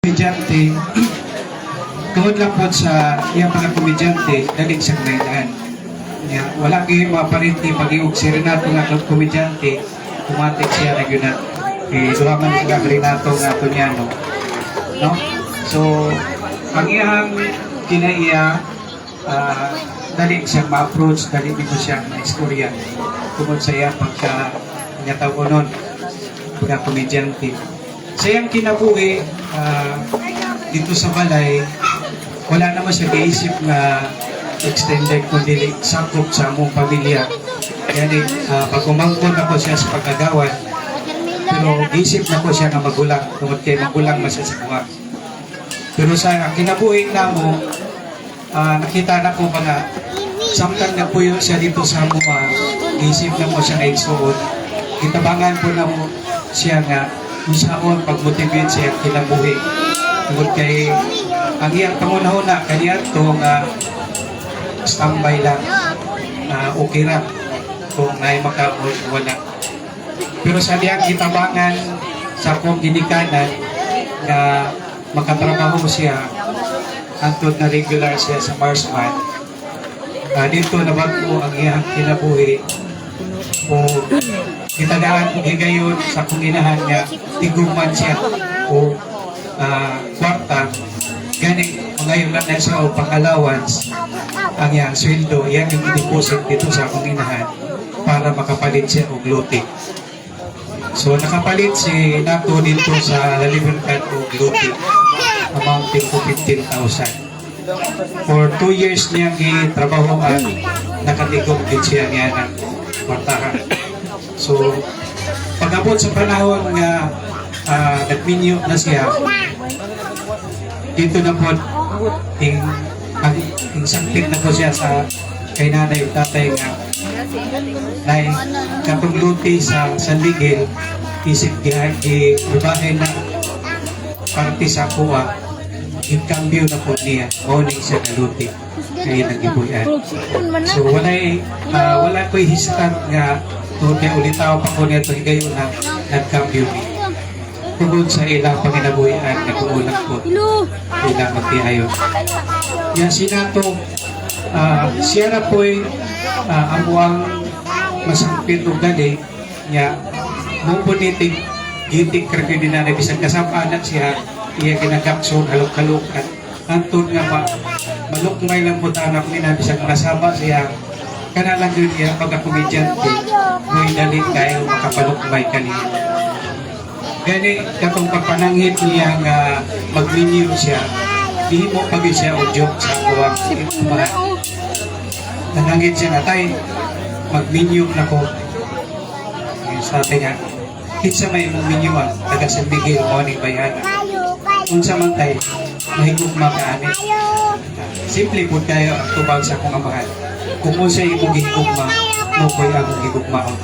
Komedyante, tungod lang po sa iyang mga komedyante, dalig sa kailangan. Wala kayo maparinti pag-iog si Renato nga itong komedyante, tumatik siya na yun na duhaman sa Renato nga ito niya, no? So, ang iyang kinaiya, dalig siya ma-approach, dalig dito siya na istorya tungod sa iyang pagka-nyatawonon, pagka-komedyante. Sa iyang kinabuhi, dito sa balay, wala naman siya kaisip na extended kundi sakop sa among pamilya. Yani, pag umangkon ako siya sa pagkagawan, pero isip na ko siya na magulang, tungkol kay magulang masya sa kuha. Pero sa kinabuhi na mo, nakita na ko ba na samtang nagpuyo siya dito sa mga, isip na mo siya na igsuot, kitabangan po na mo siya nga, usaon pag-motivate siya kinabuhi. Tungkol kay ang iyang pangunahuna kaniya itong standby lang, okay ra kung may makawala. Pero sa diyang kitabangan sa akong ginikanan na makatrabaho siya antod na regular siya sa Marsman, dito naman po ang iyang kinabuhi o kitadaan kong higayon sa kunginahan niya tiguman siya o kwarta ganing ngayon lang na siya o pang-allowance ang iyang sweldo, yan yung i-deposit dito sa kunginahan para makapalit siya o lote. So nakapalit si Nato dito sa La Libertad o lote amounting to 15,000. For 2 years niyang itrabahoan, nakatigong din siya niya ng kwartahan. So, pag-abot sa panahon nga nagminyo na siya, dito na po yung sakit na po siya sa kay nanay o tatay nga na katungluti sa Sanligil, isip gibahin na parte sa kuha, yung cambio na po niya, morning siya naluti kaya nagibuyan. So, wala ko'y hisitan nga kaya ulitaw pa ko nito higayon na nagkambyo ni. Tungod sa ilang panginabuhian na kumulang po ilang magtihayon. Yan si Nato, siya na po'y amuang masangpit o gali niya mong puniting giting krakyo din na bisang kasampanan siya iya kinagakson halok-halokan antun nga malukmay lang po tanak ni na bisang masama siya kana lang yun niya pagka-komedyante may dalit kayo makapalukmay kanina. Gani katong pagpanangit niya nga mag-renew siya, di mo pag siya o joke sa kuwang mga nanangit siya na tayo mag-renew na ko. Sa atin nga, kitsa may mong taga San Miguel, morning bayana. Kung sa man tayo, mahigog makaanit. Simple po tayo ang tubag sa kong amahan. Kung mo siya imong higugma, mo ko'y akong higugmaon.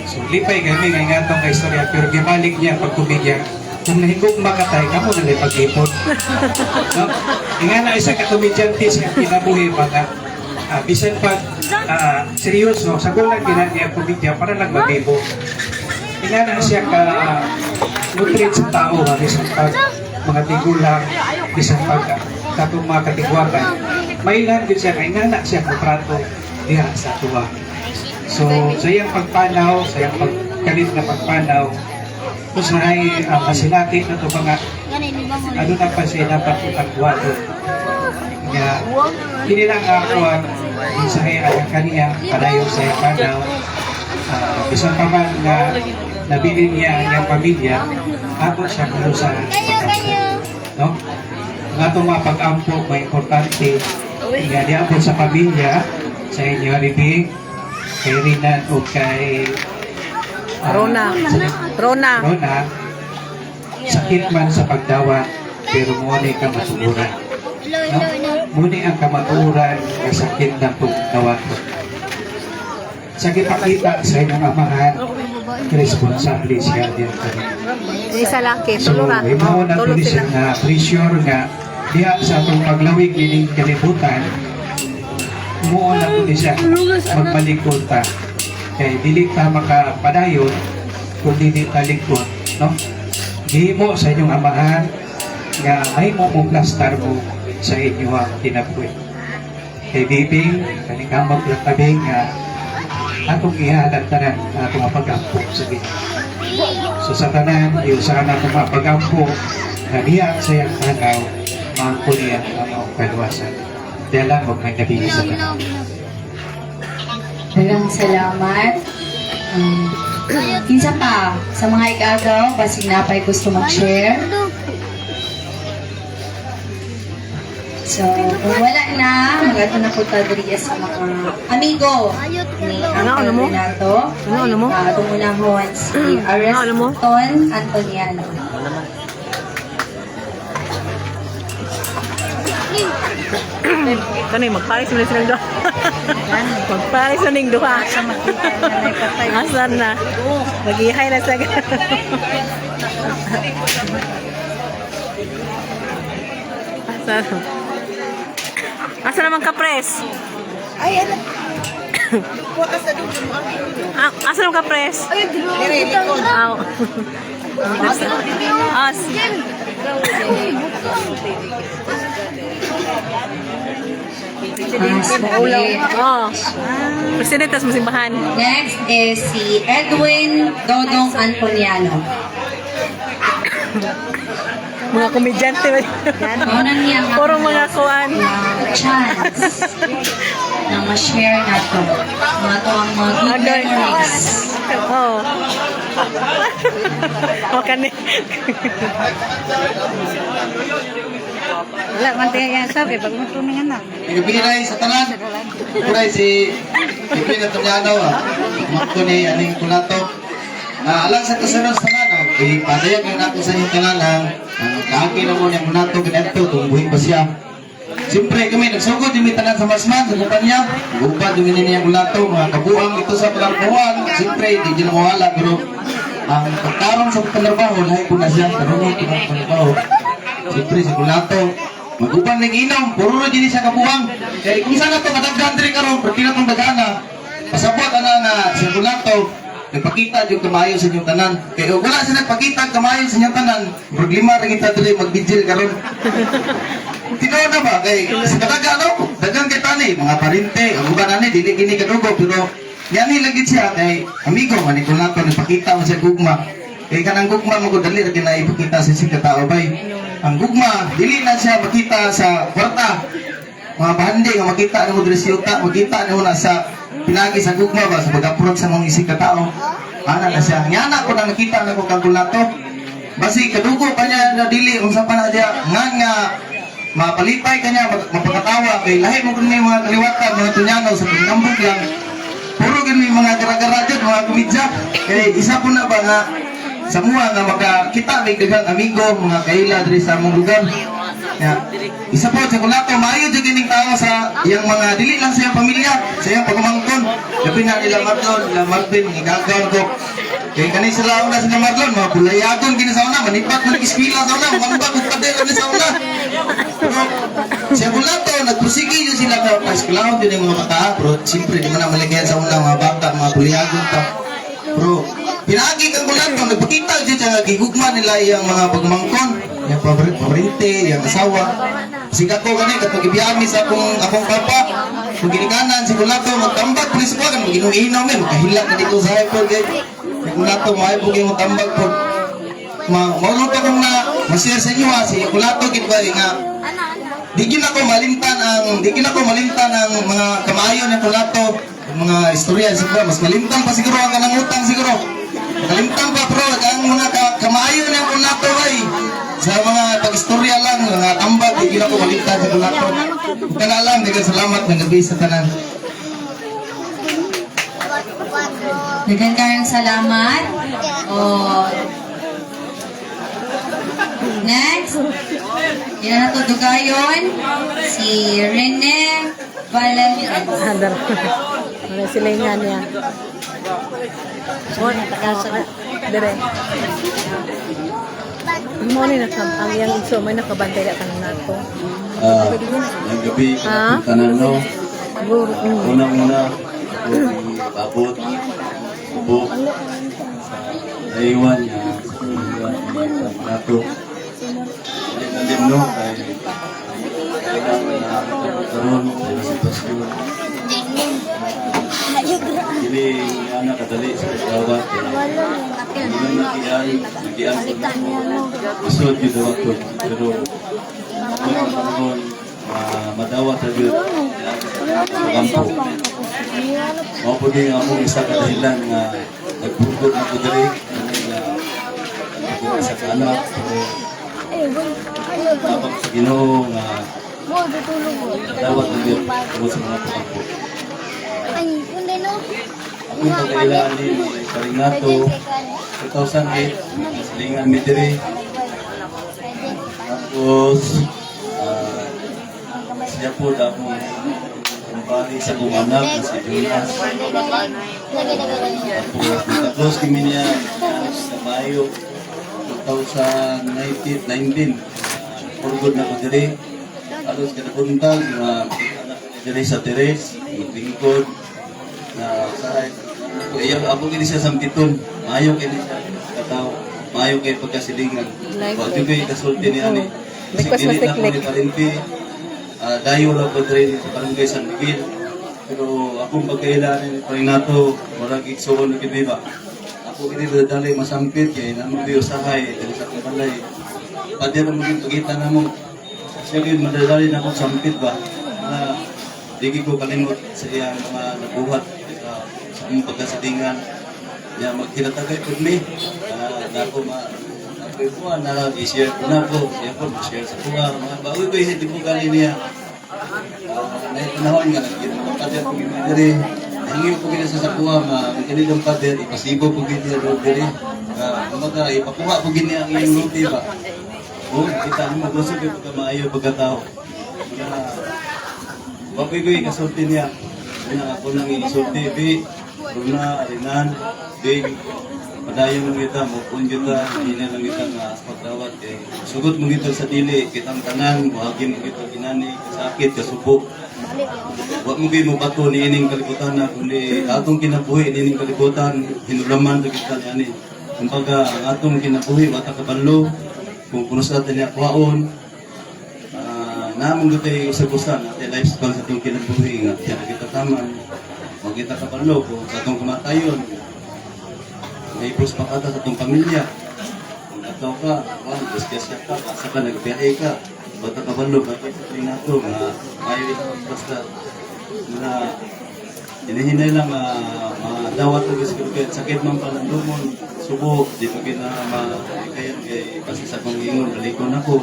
So, lipay kami nga nga itong kaistorya, pero gimalik niya pagkumigya. Kung nahigugma ka tayo, kamo na pag-ipon. No? Nga na isa ka-komedyante sa kinabuhi mga bisan pag seryoso, sa gulang ginaniya komedya para lang mag-ibo. Nga na siya ka-nutrate sa tao, bisan pag mga tigulang, bisan pag katong mga katigwakan. May lang din siya, kaya nga siya kontrato diya sa tuwa. So, sa iyang pagpanaw, sa iyang pagkalit na pagpanaw, kung sa ay masilati na ito mga, ano na pa siya dapat ipagwado. Kaya, hindi lang ako ang sa iyang kaniya, padayo sa iyang panaw. Isang pa man na nabili niya ang iyang pamilya, ako siya kung sa pag-ampo. No? Nga itong mga pag-ampo, may importante, kaya di ako sa pamilya, sa inyo ribig, kay Rinan o kay Rona. Sakit man sa pagdawa, pero muna ka matuguran. No? Muna ang kamaturan na sakit na pagdawa ko. Sa kipakita sa inyong amahan, responsable siya din. Isa lang kay So, tulura. imaw na Tulog tulis sila. na pressure nga diha sa itong paglawig nining kalibutan, umuon na tulis siya magpalikod ta. Kaya dili ta makapadayon kung dili ta likod. No? Gihimo sa inyong amahan nga may plastar mo sa inyo ang tinapuin. Kay Bibing, kanikamag lang kami nga atong ihalan tanan na atong mapag-ampo sa Ginoo. So sa tanan, yung sa kanang mapag-ampo na diya sa iyang tanaw, maangko niya ang mga kaluwasan. Dahil lang, huwag may nabili sa tanan. Daghang salamat. Kinsa pa sa mga ikagaw, basig napay gusto mag-share. So, kung wala na, mag-ato na po diri sa mga amigo ni Uncle mo? Renato. Ano mo? Ito muna ho si Ano mo? Areston Antoniano. Ito na yung magparis mo na silang doha. Magparis na ning doha. Asan na? Mag-ihay na sa Asan? Asan naman kapres? Ay, ano? Asan naman kapres? Ay, likod. Aw. As. Oh. Presidente sa simbahan. Next is si Edwin Dodong Antoniano. Mga komedyante ba? Kaunan niya ang Puro mga kuan. chance na ma-share na to. Mga to ang mga good memories. Oh. O kani. Wala, mantiya yan sabi. Pag matunang anak. Pinay sa tanan. Pinay si Edwin Antoniano. Makto ni Aling Kulato. Alang sa kasunod sa tanan. Padayag ang natin sa inyong tanan ang kaagi na mo niyang Kulato. Ganito, tumbuhin pa siya. Siyempre kami nagsugod yung tanan sa Masman, sa kumpanya. Gupad yung niyang Kulato. Mga kabuang ito sa palangkuhan. Siyempre, di nila mawala. Pero ang pagkaroon sa pagtrabaho, lahat ko na siya. Karunong ko ng pagtrabaho. Siyempre, si Kulato. Mag-upan ng inom, puro na din siya kabuang. Kaya kung saan na ito kadagdan rin karon, pag kinatong dagana, pasabot na nga si Kulato, nagpakita yung kamayo sa inyong tanan. Kaya kung wala siya nagpakita kamayo sa inyong tanan, problema rin kita rin mag-vigil karon. Tinaw na ba? Kay sa kadaga, no? Dagang kita ni, mga parinte, ang uban na ni, dili kini kadugo, pero yan nilagit siya kay amigo, ni Kulato, nagpakita mo siya gugma. Kaya kanang gugma mo ko dali rin na ipakita sa isang katao bay. Ang gugma, dili na siya makita sa kwarta. Mga bahandi nga makita na mo diri sa yuta, makita na mo na sa pinagi sa gugma ba sa pag-approach sa mga isig katao. Ana na siya. Nyana ko na nakita na ko kang Kulato. Basi kadugo pa niya na dili unsa pa na dia nga mapalipay kanya mapakatawa kay lahi mo kun may mga kaliwatan mga tunyano sa pinambog lang. Puro gani mga gara-gara jud mga komedya. Kay isa po na ba nga sa mga nga makakita may daghang amigo, mga kaila diri sa among lugar. Ya. Isa po sa Kulato, maayo jud kining tao sa iyang mga dili lang sa iyang pamilya, sa iyang pagmamangkon. Labi na nila Marlon, nila Marvin, igagaw ko. Kaya kanay sila una sa Marlon, mga pulayagon kini sa una, manipat man ispila sa una, mambag ug pader ni sa una. Sa Kulato, nagpursige yun sila ka paskulahon din yung mga bata, pero siyempre di man na maligyan sa una mga bata, mga pulayagon ta. Pero pinagi kang Kulato, nagpakita dyan sa gigugma nila yung mga pagmangkon, yung paborinte, yung asawa. Sigat ko ganun, kapag ibiyami sa akong papa, kung ginikanan si Kulato, magtambag, pulis po, mag-inom-inom, magkahilak na dito sa hyper, si Kulato, maaypog yung matambag po. Maulong pa kong na masir sa inyo ha, si Kulato, kitbali nga, di kin ako malimtan ang mga kamayo ng Kulato, mga istorya siguro, mas malimtan pa siguro ang kanangutang siguro. Kalimtan pa bro, ang mga kamayo ng Kulato ay sa mga pag-istorya lang, mga tambag, hindi ako malimtan sa Kulato. Kana lang, daghang salamat ng gabi sa tanan. Daghang kayong salamat. Next, yan na to dugayon, si Rene Valentine. Andar. Wala sila nga niya. Oh, dire. Mo ni ang yang iso may nakabantay ka nang nato. Ang gabi, Ha? tanano, Siguro. unang-una, abot, ubo, naiwan niya, sa Kulato. Hindi ano, kay karon sa sitwasyon. Dili ana kadali sa gawat. Nagian isod gyud ako pero karon madawat sa gyud kampo. Mao po din ako isa ka dahilan nga nagpugod na ko diri nga sa anak tapos sa Ginoo nga dawat na gyud ako sa mga kampo. Ang pagkailangan ni Karinato 2008 silingan mi diri tapos siya po damo kumpari sa kong anak na si Jonas tapos kami niya sa Mayo 2019 purgod na ko diri alos kinabuntag mga anak diri sa Teres maglingkod na usahay kaya ako kini siya sambiton maayo kini siya katao maayo kay pagkasilingan wag ko kasulti ni ani kasi dili na ko ni Parinti dayo lang po rin sa barangay San Miguel pero akong pagkailangan ni Karinato marag igsoon na kini ba ako kini dadalay masampit kay naman ko usahay dili sa balay pwede na mo pagkita na mo siya kay madadali na akong sampit ba na digi ko kalimot sa iyang mga nabuhat sa among pagkasilingan niya magkinatagay po mi na ako ma na i-share ko na po siya po share sa mga bago ko hindi po kali niya na panahon nga nagkita pader ko gini diri hingi ko gini sa kuha magkali ng pader ipasibo ko gini diri mga ipakuha ko gini ang iyong luti ba kita mo magusip ko ka maayo pagkatao bagoy ko ikasulti niya na ako nang isulti bi Runa, Arinan, Big, padayon mo kita, mukun kita, hindi na lang kita nga pagdawat. Sugot mo kita sa dili, kitang tanan, buhagin mo kita kinani, kasakit, kasubok. Huwag mo kayo mabato ni ining kalibutan na, kundi atong kinabuhi ni ining kalibutan, hinulaman na kita niya. Kumbaga, ang atong kinabuhi, wata kabanlo, kung puno sa atin niya kuhaon, naman ko tayo sa kusan, at lifespan sa itong kinabuhi, nga siya na kita taman. Huwag kita kapanlo kung sa itong kumatayon. May ipos pa kata sa itong pamilya. Kung nataw ka, disgasya ka, basta ka, nagbiyahe ka. Bata kapanlo, bakit sa tuwing nato, na ayaw basta na hinihinay lang dawat ko kasi sakit man pa ng lumon, subok, di pa kinamakayan kay kasi sa kong ingon, balikon ako.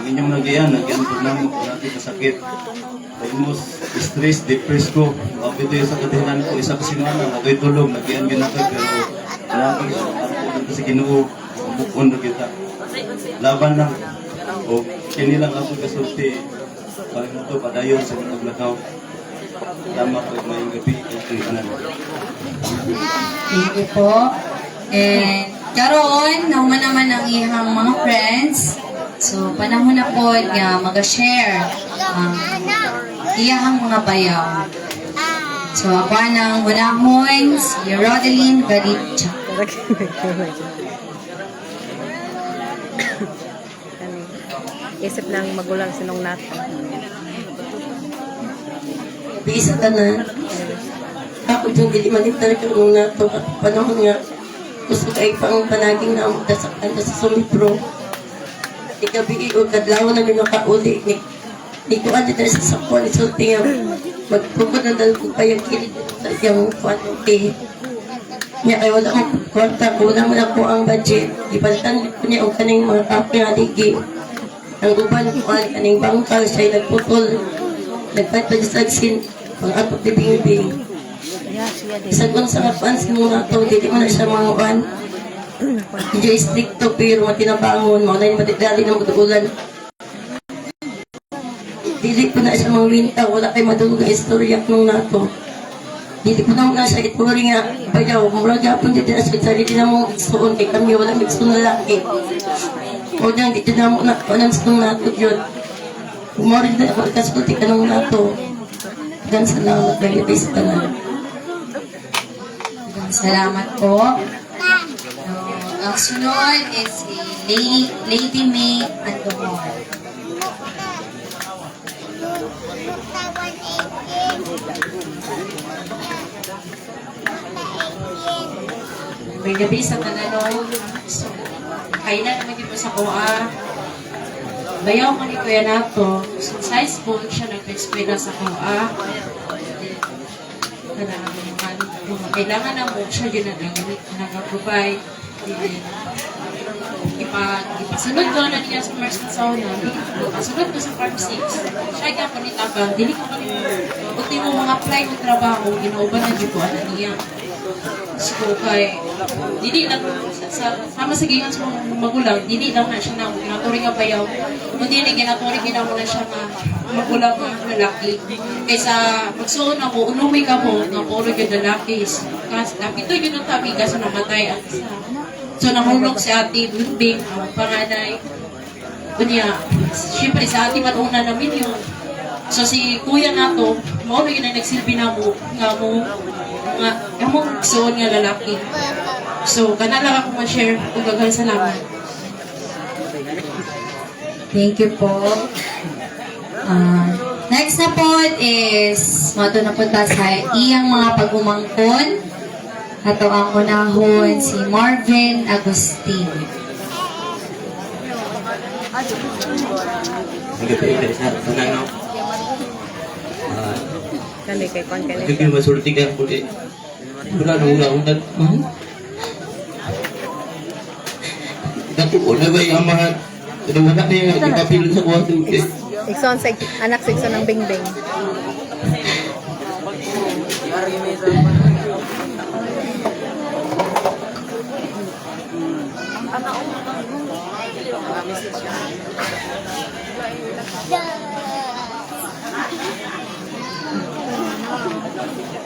Ang inyong nagyan po namin kung natin kasakit. Almost stress, depressed ko. Kapito yung sa katinan ko, isa kasi naman, ako'y tulog, nagyan ginakay, pero marami kasi Ginoo, bukon na kita. Laban lang. O kinilang ako kasulti, parang na ito, padayon sa mga naglakaw. Tama ko, mayong gabi, yung kanan. Thank you po. And karon naman naman ang ihang mga friends. So, panahon na po nga mag-share iyahang mga bayaw. So, ako ng unahon, si Rodeline Garitcha. Isip ng magulang sinong nato. Bisa tanan. Ako yung dili manitar ko nung nato panahon nga gusto kay pang panaging na ang dasaktan sa sumipro. Ikabi o kadlaw na minakauli ni ko andi sa sakwan isulti nga magpugod na dal ko payag kilig sa iyang kwanti. Nya kay wala akong kwarta, kulang man ako ang budget. Ipalitan ko niya og kaning mga kape nga ligi. Ang uban ko kaning bangkal siya nagputol. Nagpatagsin pang-apot ni Bingbing. Sagon sa kapan sinong nato, dili man na siya mga uwan. Hindi stricto pero matinabangon, mga na yung matidali ng matugulan. Dili ko na siya mga winta, wala kayo madulog ang istorya nung nato. Dili ko na mga siya itpuri nga, bayaw, muraga po dito na siya, sarili na mong igsoon kay kami, walang igsoon na laki. O dyan, dito na mo na, walang igsoon nato yun. Umarin na ako, kasulti ka nung nato. Dan salamat, nalibis ka na. Salamat po. Ang sunod is si Lady May Andumor. May gabi sa Tanano. So, kailan naman dito sa Kuha. Bayaw ko ni Kuya Nato. So, sa high school, siya nag-eskwela sa Kuha. Mga kailangan na mo siya yun nag-provide. Ipasunod ko na niya sa Merson Sauna. Ipasunod ko sa Farm 6. Siya ka panitaban. Dili ko pati mo mga apply ng trabaho, ginauban na dito ano niya. So, kay, dili lang, sama sa gingan sa mga magulang, dili lang na siya na, ginaturi nga bayaw. Kung dili, ginaturi ginamo na siya na magulang na lalaki. Kaysa, magsuon ako, unumay ka mo, nga puro yung lalaki. Kasi, ito yung tabi, kasi namatay ang isa. So, nahulog si ate, Bimbing, ang panganay. Kunya, siyempre sa ate matuna namin yun. So, si kuya nato, mauro yun na nagsilbi na mo, nga among suon nga lalaki. So, kanala ako ma-share kung gagawin salamat. Thank you po. Next na po is mato na punta sa iyang mga pagumangkon. Ato ang unahon si Marvin Agustin. Nagkapit sa tananaw. Kani kay kon kani. Kaya masulti ka po eh. Wala na una-una. Dati ko na ba yung mga wala na yung kapilon sa kwarto eh. Ikson sa anak sa ikson ng Bingbing.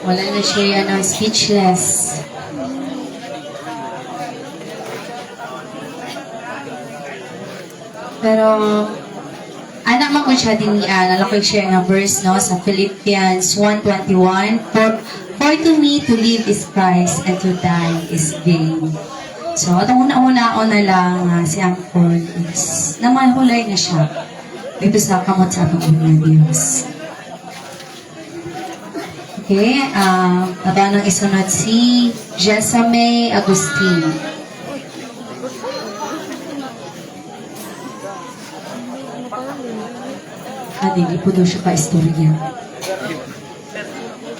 Wala na siya speechless. Pero anak mo ko siya din nalakay siya nga verse no sa Philippians 1:21 for to me to live is Christ and to die is gain. So atong una-una na lang si Angkol is namahulay na siya dito sa kamot sa atong Diyos. Okay, aba nang isunod si Jesame Agustin. Dili po daw siya ka-istorya.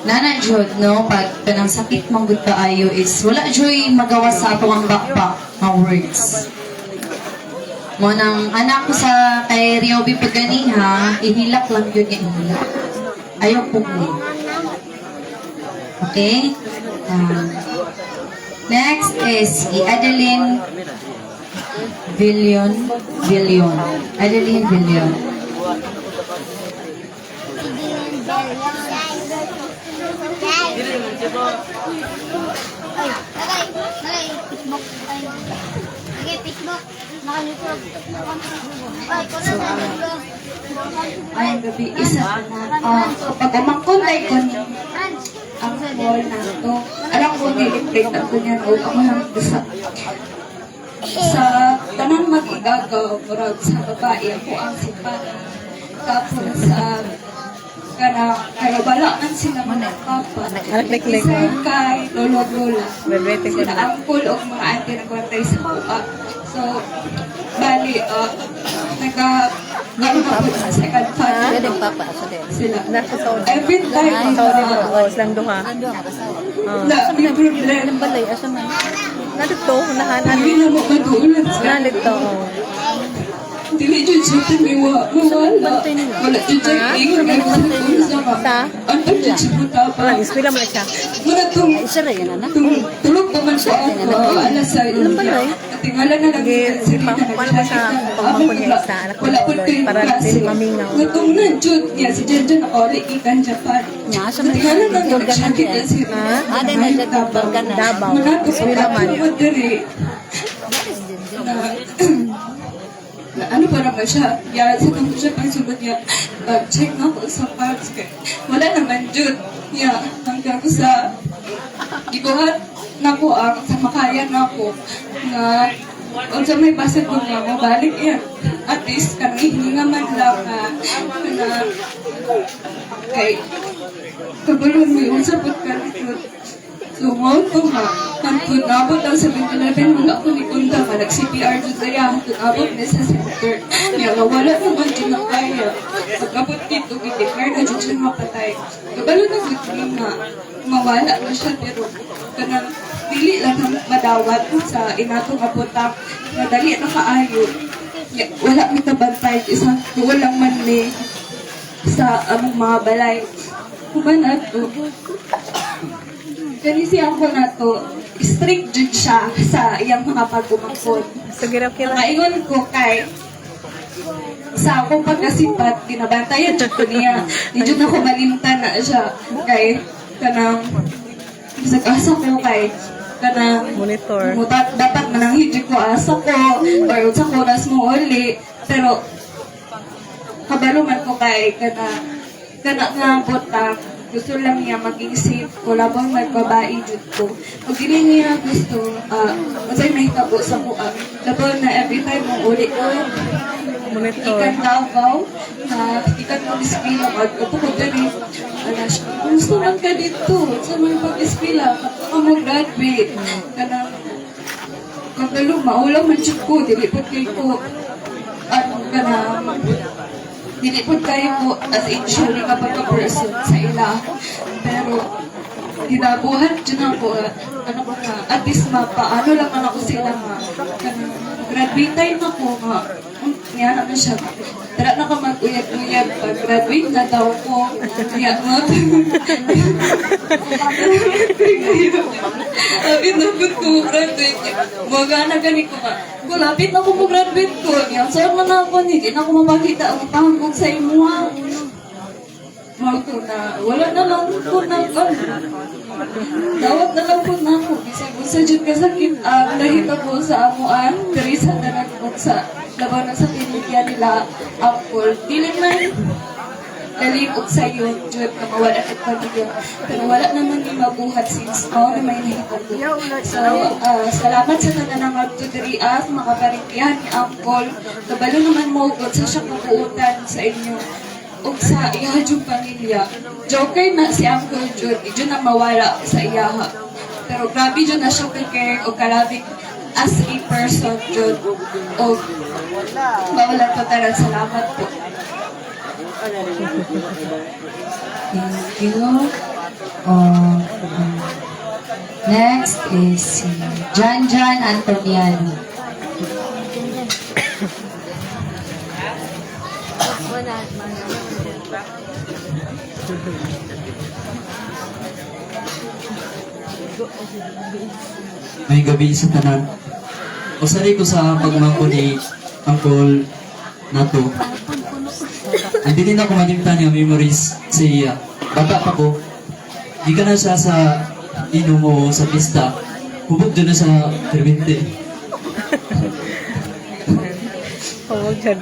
Nana Jod, no, pag kanang sakit mong good kaayo is wala joy magawa sa ato ang bakbak na words. Mo nang anak ko sa kay Riobi Paganiha, ihilak lang yun nga ihilak. Ayaw pugli. Okay? Next is si Adeline Villion. Adeline Villion. Ay, gabi, isa na. Kapag umangkon ay ko ang ball na to. Alam ko, nilipit ako niya na ako lang sa tanang mag-igagaw, murag sa babae, ako ang sipa. Tapos sa kaya balaan sila manakapan. Isa kay lolo-lola. Sila angkol o mga auntie nagwantay sa buka. So, bali, nagkakapot sa second family. Sila. Every time, Silang duha. na may problem. Nadito, nahanan. Hindi na makadulat sa Nadito. dili jud siya tumiwa, mawala. Wala jud siya ingon ay sa Sa? Ano jud siya matapa. Iskwela mo na siya. Muna tulog pa man siya ako. Alas sa tingala na lang Sige, paano ba sa pagmamako niya isa? Anak ko wala po na din para natin maminaw. Ngatong na jud niya si Jenjen ako ikan Japan. Tingala na lang siya kita si Davao. Iskwela man. Na ano pa naman siya, yan, sa tanong siya pang sunod niya, check na ako sa parts kay wala naman jud niya, hanggang sa gibuhat na ko sa makaya na ako, na, kung sa may basit ko nga, mabalik yan. at least kami hininga man lang na kay kabulon mo yung sa pagkalikot. So, mo ko nga, hantod nabot ang 7-Eleven, wala ko ni Kunda ka, nag-CPR dyan kaya, hantod nabot na sa center. Kaya wala naman dyan na kaya. Pag-abot dito, i-declare na dyan siya mapatay. Kabalo na good nga, mawala na siya, pero kanang dili lang ang madawat sa inatong apotak, madali na kaayo. Wala mi tabantay, isang walang manli sa among mga balay. Kumana to, kani siyang ko na to, strict jud siya sa iyang mga pagkumangkon. So, kira-kira. Maingon ko kay sa akong pagkasipat, ginabantayan jud ko niya. Di jud ako malimtan na siya kay kanang sa asa ko kay kanang Monitor. dapat mananghid ko asa ko or sa oras mo uli, pero kabalo man ko kay kana nga butang gusto lang niya maging safe ko labang nagbabae jud ko. Pag dili niya gusto, masay mahitabo sa kuha. Labang na every time mo uli ko, Monitor. ikan Davao, ikan mo dispila, magkapukod ka rin. Gusto man ka dito, sa mga pag-dispila, kapag ka mo graduate, kabalo, maulaw man jud ko, dili po kayo ko, dili po kayo po as insured kapag ka-person sa ila. Pero, ginabuhat dyan ako, at least paano lang man ako sila nga, graduate time ako nga, niya naman siya, tara na ka mag-uyag-uyag, pag graduate na daw ko, niya nga, lapit na po ko, graduate, mga na gani ko nga, lapit na ko mo graduate ko, niya, saan man ako, hindi na ako mapakita ang pangkog sa imuha. Mauto na, wala na lang po na, dawat na lang po na ako, bisa dyan kasakit, nahita po sa amuan, Teresa na nagpot sa labanan sa pinigyan nila, Apple, dili man, nalipot sa iyo, dyan na mawala at pamilya, pero wala naman yung mabuhat since ako na may nahita po. So, salamat sa tanan ng magtuturias, mga karintihan ni Apple, kabalo naman mo, sa siyang kapuutan sa inyo, o sa iyahang pamilya. Joker na si Uncle Jud, dyan na mawala sa iyaha. Pero grabe dyan na siya care o kalabing as a person Jud. O mawala po taran. Salamat po. Thank you. Next is si John Antoniano. May gabi sa tanan. Usari ko sa pagmangko ni Uncle Nato. Hindi din ako malimtan yung memories sa iya. Bata pa ko. Di ka na siya sa inom o sa pista. Hubog dyan na sa terbinte. Huwag dyan.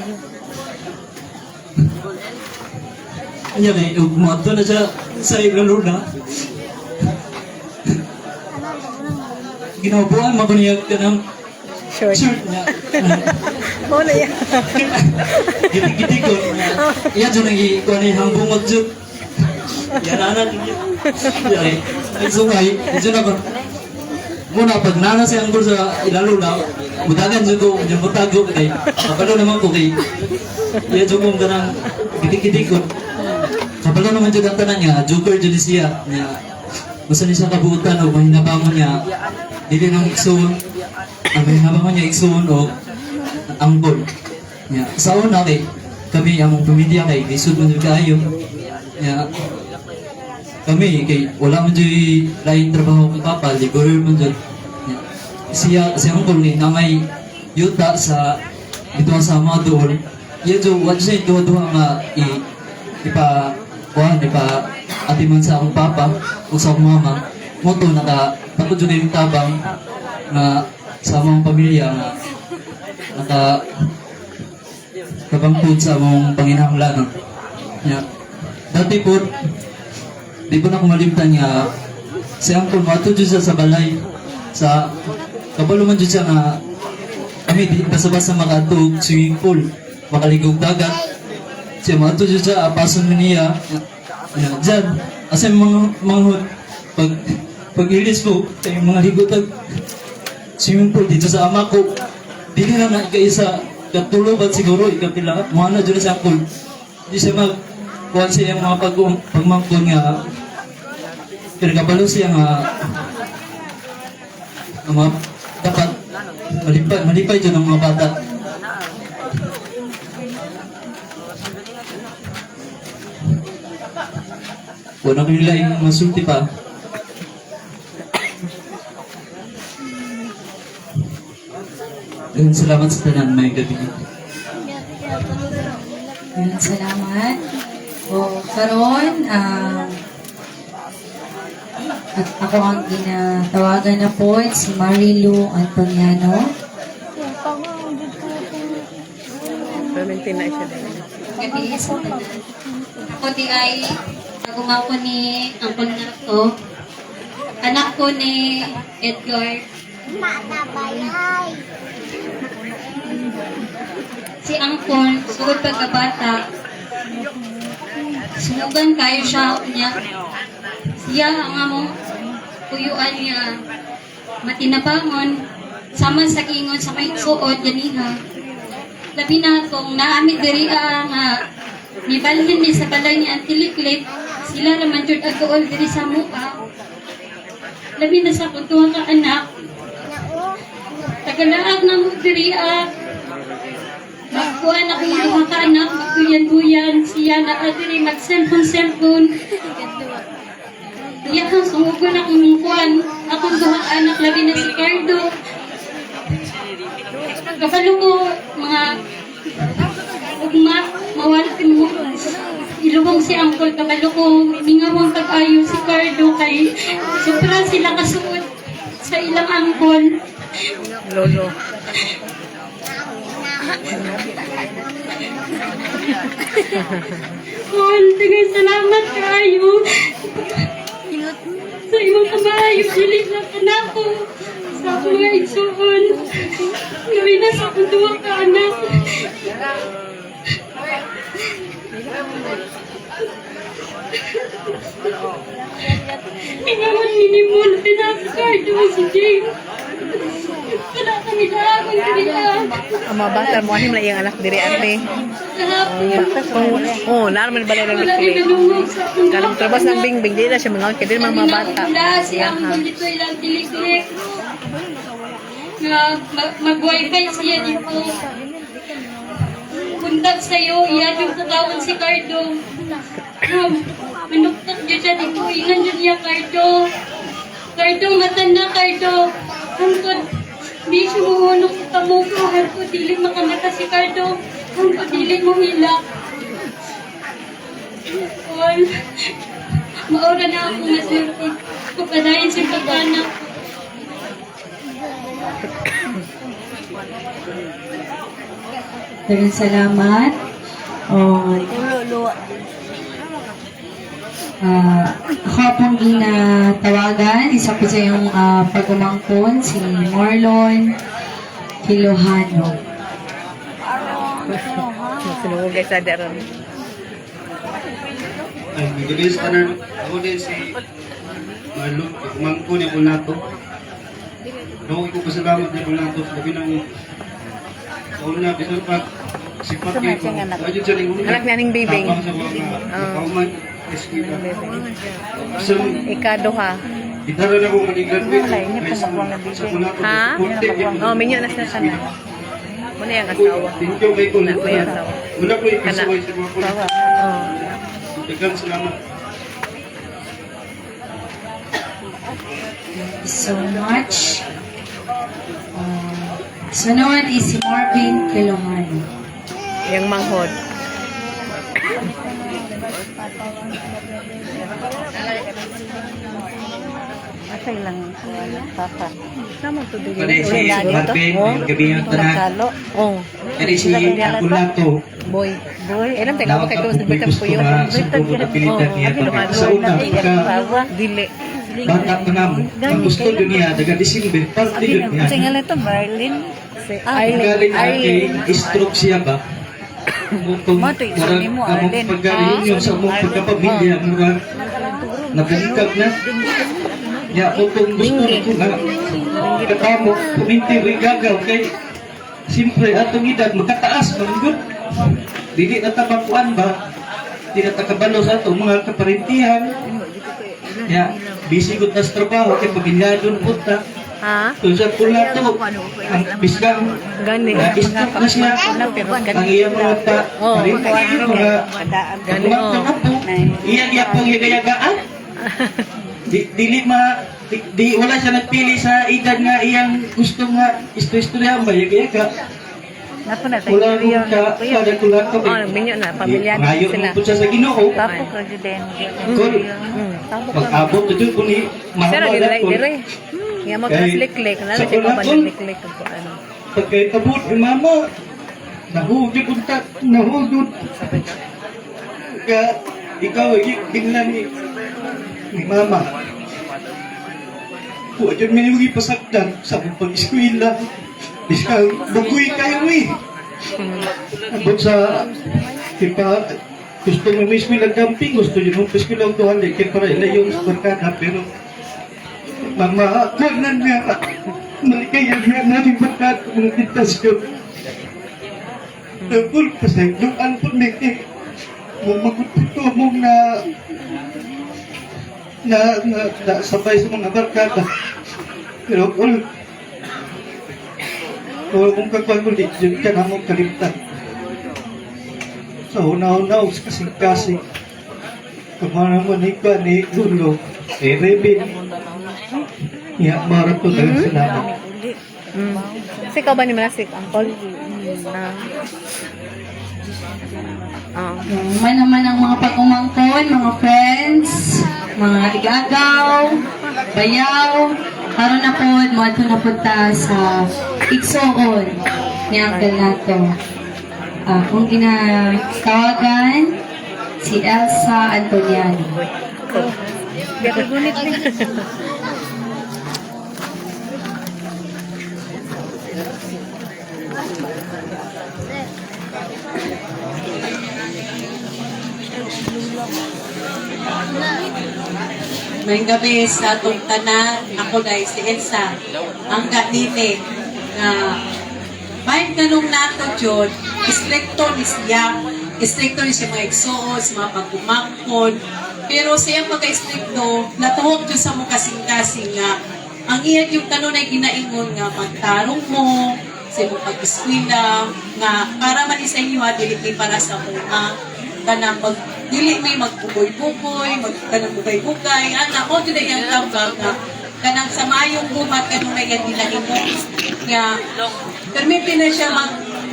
Kanya kay, umato na siya sa ilalo na. Ginabuhan mo ko niya ka ng Short. shirt niya. Oo na yan. Giti-giti ko niya. Iya dyan ang ikuha niya hambong mag-jut. Yananan niya. Yari. Ay sungay. Dyan ako. Muna, pag nana si Anggol sa ilalo na, budagan dyan ko, dyan butago kay. Kapalo naman ko kay. Iya dyan kong ganang giti-giti ko. Kapalo naman dyan ang tanan niya, joker dyan siya. Basta niya siya kabuutan o mahinabangon niya. Dili nang iksoon. Ang mahinabangon niya iksoon o Anggol. Sa una kay, kami ang pamilya kay, lisod mo dyan kayo. Kami kay wala man dyan lain trabaho kay Papa, ligorer man dyan. Si Uncle ni na may yuta sa ito sa mga doon. Iya dyan, wala siya ito-duha nga ipa atiman sa akong Papa o sa akong Mama. Moto takot dyan yung tabang na sa among pamilya nga kabangkod sa among panginahanglan. Dati po, di ko na kumalimtan nga si Uncle mato dyan siya sa balay sa kabalo man dyan siya nga kami di basa-basa makatog swimming pool makaligog dagat. Siya mato dyan sa apason mo niya. Dyan, asay mga pag ilis po, yung mga ligotag swimming pool dito sa ama ko. Dili na na ika-isa, katulo ba siguro, ikapila, mga na dyan sa pool. Di siya kuhan siya yung mga pagmangkon nga. Pero kabalo siya nga mga dapat malipay dyan ang mga bata. Wala ko nila yung masulti pa. Ayun, salamat sa tanan may gabi. Ayun, salamat. O, karon, at ako ang ginatawagan na po si Marilu Antoniano. Permanente na siya din. Gabi sa tanan. Ako di ay nagumaw ko ni Uncle Narto. Anak ko ni Edgar. Si Uncle, sugod pagkabata. Sunugan kayo siya niya. Siya ang among tuyuan niya. Matinabangon. Sama sa kingon sa may suod ganiha. Labi na kung naamit diri nga mibalhin ni sa balay ni Antiliklik. Sila naman jud agol diri sa mukha. Labi na sa kutuwa ka anak. Tagalaag na mo diri magkuhan ako yung mga kaanak, magduyan-duyan, siya na diri mag-cellphone. Iya kang sumugon akong mungkuhan. Akong duha anak, labi na si Cardo. Kapalo ko, mga ugma, mawala mo. Ilubong si Uncle, kapalo ko, mingawang pag-ayo si Cardo kay supra sila kasuot sa ilang Uncle. Lolo. Paul, tingay salamat kayo. Sa imong kamayo, dili na kanako. Sa akong mga igsuon. Gawin na sa akong duwa ka anak. Mingawan minimul, pinaka-cardo si Jane. Wala kami lahat ang kanilang. Ang mga bata mo ano yung anak diri ate. Oh, naman balay lang Wala diri. ginanungog sa akong Kanang trabas ng bingbing di na siya mga kaya din mga bata. Siya ang dito ilang tilik-tilik. Mag-wifi siya dito. Punta sa'yo, iyan yung tatawag si Cardo. Manuktak dyan siya dito, ingan dyan niya Cardo. Cardo, matanda Cardo. Hangtod, di siya mahunok kita mo ko. Hangtod, dili makamata si Cardo. Hangtod, dili mo hilak. Paul, maura na ako maswerte. Kapadayin sa pag-anak. Maraming salamat. Ako pong ginatawagan, isa po sa iyong pagumangkon, si Marlon Kilohano. Sinungog guys ada ron. Ay, nagabis ka na. Ako din si Marlon, kumangko niya po nato. Ako ko pasalamat niya po nato. Sabi ng una, bisan pa, sipat kayo ko. Ayun sa rin. Anak na ning bibing. Tapang sa mga kauman, eskwita. So, Ikaduha. itara na ko mag-graduate. Sa po nato. Ha? Oh, minyo na siya sana. Muna yung asawa. Thank you kay ko. Wala ko yung asawa. Wala ko yung kasaway sa mga po. Oh. Dagan salamat. So much. Sunod is si Marvin Kilohano. Yung manghod. Asay lang papa. Naman to dili. Pwede si Marvin, yung gabi yung tanan. Oh. Pwede si Akulato. Boy. Elam tayo Nawag kay ka to sa po, may bitang gusto puyo. nga siguro napilitan niya. Sa una, pagka Dili. bata pa na mo, ang gusto doon niya, daga December, parte doon niya. Tingala to Berlin. Ang galing ate, stroke siya ba? Mutong Matoy, isa ni mo, Arlen. pagka-reunion sa mong pagkapamilya, murag nabangkag na. Ya, mutong gusto ko na katamo, kuminti rin gagaw kay siyempre atong edad makataas, manggod. Dili na tabakuan ba? Di na takabalo sa atong mga kaparintihan. Ya, busy gud na sa trabaho kay pamilyado na punta. Ha? Tulad pula to, ang bisgang Gani. na-stop na siya. Ang iyang mga parintihan, mga Gani. iya pong higayagaan. Dili di wala siya nagpili sa edad nga iyang gusto nga istorya ba yaga. Napo na tayo. Wala kong kada tulad ko. Oh, minyo na, pamilyado Ngayon sila. mo po siya sa Ginoo. Tapos ka din. Kung Tapos mag-abot to dun kung ni Sir, mahal dire ko. dire. Nga mo Kay- liklik, na sa siya pa kulakon. liklik ko ano. Pagkaitabot ni mama, nahugod unta, nahugod. Ka, ikaw, bigla ni mama. Huwag yun minimagi pasagdan sa mong pag-eskwila. Biskang bugoy kayo Abot sa kipa, gusto mo may eskwila dumping, gusto nyo mong eskwila ang tuhan, kaya para ilayo sa barkada, pero mama, kanan nga, malikaya nga namin barkada ng tintasyon. Tapos, pasagduan po na magputo mo na sabay sa mga barkada. Pero kung kung kagwagulit, yun ka na mong kalimtan. Sa una-una, kasing-kasing. Kumana mo ni ka ni Lulo, Rebin. Iya, marato na lang salamat. Sikaw ba ni Manasik, Uncle? May naman ang mga pag-umangkon, mga friends, mga igagaw, bayaw, karon na po, moadto na punta sa Igsoon ni Uncle nato. Kung ginatawagan, si Elsa Antoniano. May gabi sa atong tanan, ako dahil si Elsa, ang ganine na may ganong nato dyan, istrikto ni siya mga igsoos, mga pagkumangkon, pero siya pagka-istrikto, natuhok dyan sa mga kasing-kasing nga, ang iyan yung kanon ay ginaingon nga pagtarong mo, sa mong pag-iskwila, nga para man isa inyo ha, dili para sa mga kanang dili may magbugoy-bugoy, kanang bugay-bugay, ana ko dili yang tambag nga kanang sa maayong buhat kanang na yan ginahimo nga permiti na siya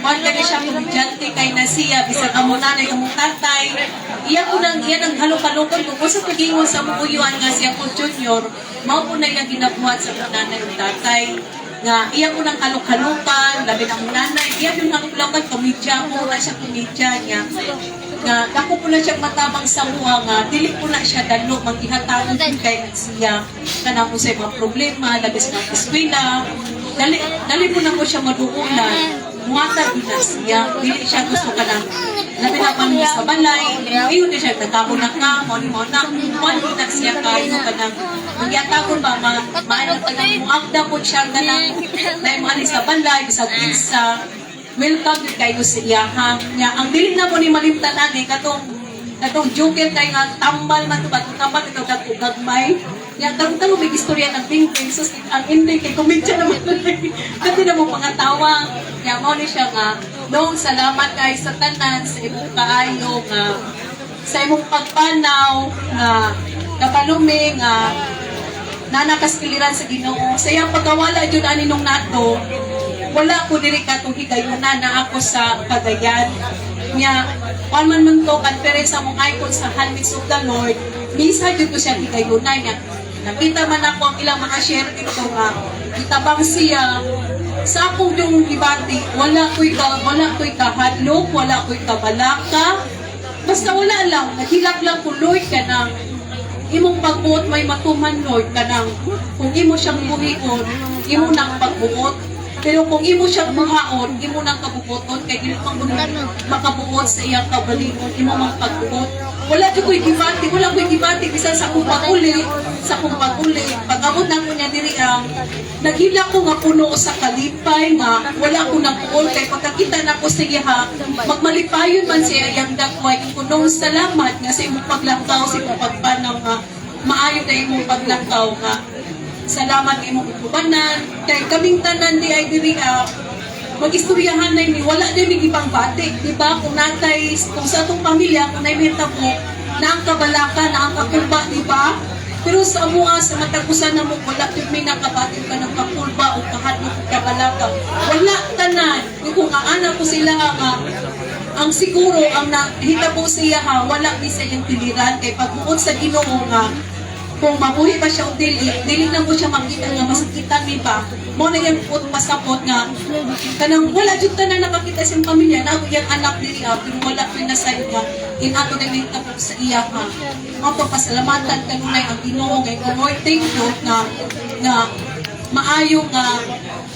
wala na siya komedyante kay na siya bisag amo nanay among tatay iya ko nang iya nang halok-halokon kung sa pagingon sa muyuan nga siya ko junior mao po na yung ginabuhat sa nanay ug tatay nga iya ko nang halok-halokan labi na mong nanay iya yung halok-halokan komedya mo na siya komedya niya nga dako po na siya matabang sa mua nga dili po na siya dalo magihatanon kay siya kanang usay mga problema labis ng eskwela dali po na po siya maduulan muhatag na siya dili siya gusto ka lang labi na pa sa balay ayun na siya nagkako na ka mo na na siya kayo ka lang magyatagon ba maano ka lang muagda po siya ka lang dahil mo sa balay bisag isa welcome kayo sa iyahang niya. Ang dili na po ni malimtanan katong joker kay nga tambal man to ba tambal ito dako gagmay. Ya tarong may istorya ng Ping sus ang ending kay komedya naman. Kasi na mo mga tawa. Ya mo ni siya nga noong salamat kay sa tanan sa imong kaayo nga sa imong pagpanaw nga kapalumi nga nanakaskiliran sa Ginoo. Sa iyang pagkawala jud ani nung nato wala ko diri katong higayunan na ako sa Cagayan niya man to conference sa mong icon sa Handmaids of the Lord misa dito siya higayunan niya nakita man ako ang ilang mga share dito nga itabang siya sa akong yung ibati wala ko'y kahadlok wala ko'y kabalaka basta wala lang naghilak lang ko Lord ka ng imong pagbuot may matuman Lord ka ng kung imo siyang buhion imo nang pagbuot Pero kung imo siyang buhaon, imo nang kabubuton, kay dili pang makabuot sa iyang kabalingon, imo mang pagbuot. Wala jud ko'y gibati, bisan sa akong pag-uli, pag-abot na ko niya diri ang naghila ko nga puno sa kalipay nga wala ko napuol kay pagkakita na ko sa iya magmalipayon man siya iyang dakway kunong salamat nga sa imong paglangkaw sa imong pagpanaw nga maayo na imong paglangkaw nga salamat imong kubanan kay kaming tanan di ay diri mag-istoryahan na ni wala na may ibang batik, di ba? Kung sa atong pamilya, kung may tabo, na ang kabalaka, na ang kakulba, di ba? Pero sa amuha, sa matagusan na mo, wala yung may nakabatik ka ng kakulba o kahadlok o kabalaka. Wala tanan. Kung aana ko sila ang siguro, ang nahitabo siya wala ni sa iyang piliran, kay pagbuod sa Ginoo nga, kung mabuhi pa siya o dili na mo siya makita nga masakitan ni ba mo na yung pasapot nga kanang wala jud tanan nakakita sa pamilya na yung anak diri pero wala ko na sa nga inato na yung tapos sa iya ha ang pasalamatan kanunay ang Ginoo kay Lord thank you nga maayo nga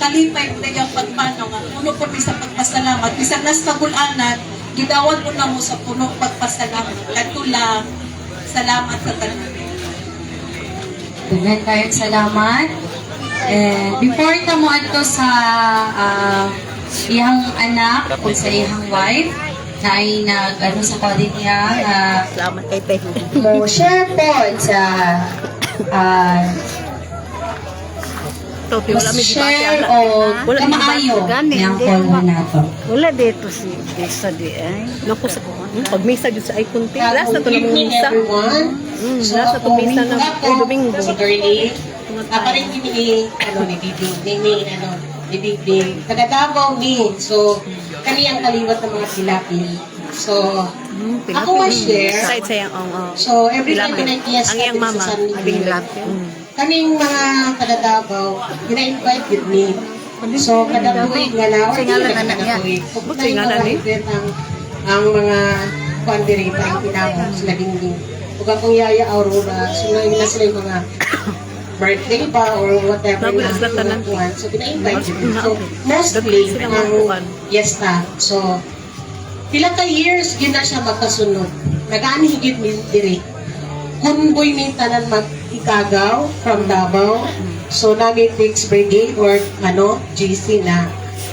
kalipay ko yung pagpanaw nga puno po sa pagpasalamat bisan nas kagulanan gidawat mo na mo sa puno pagpasalamat katula salamat sa tanan. Dagan kayong salamat. Before ka mo ato sa iyang anak o sa iyang wife, na ay sa kodin niya, Salamat kay Pe. mo share po sa Topi, wala may share gibati. o Wala may kamaayo gibati. niyang kolmo nato. Wala dito si Desa di ay. Naku sa pag misa jud sa ay kunti. Last na to Good lang evening, misa. everyone. Last na to misa na ay Domingo. Si Girlie. Kaparin ni Bibing. Taga Davao ni. So, kami ang kaliwat ng mga tilapia. So, ako ma-share. Side sayang So, every time Tilapia. pinag-yes Ang iyang mama, sa San Miguel, Binglat. kaming mga taga Davao, gina-invite with me. So, kada tuig nga na, or Singalan kada na niya. tuig. Singalan ni? Ang mga kwandirita, ang tinawag sila dingding. Huwag akong yaya Aurora, so na sila yung mga birthday pa or whatever Nabulas na lang tanan. kuwan. So, pina-invite yun. Mas- So, mostly, Sila ang kuwan. yesta. So, pila ka years, yun na siya magkasunod. Nag-ani higit min diri. Kunboy min tanan mag-ikagaw from Davao. So, namin Dix Brigade or GC na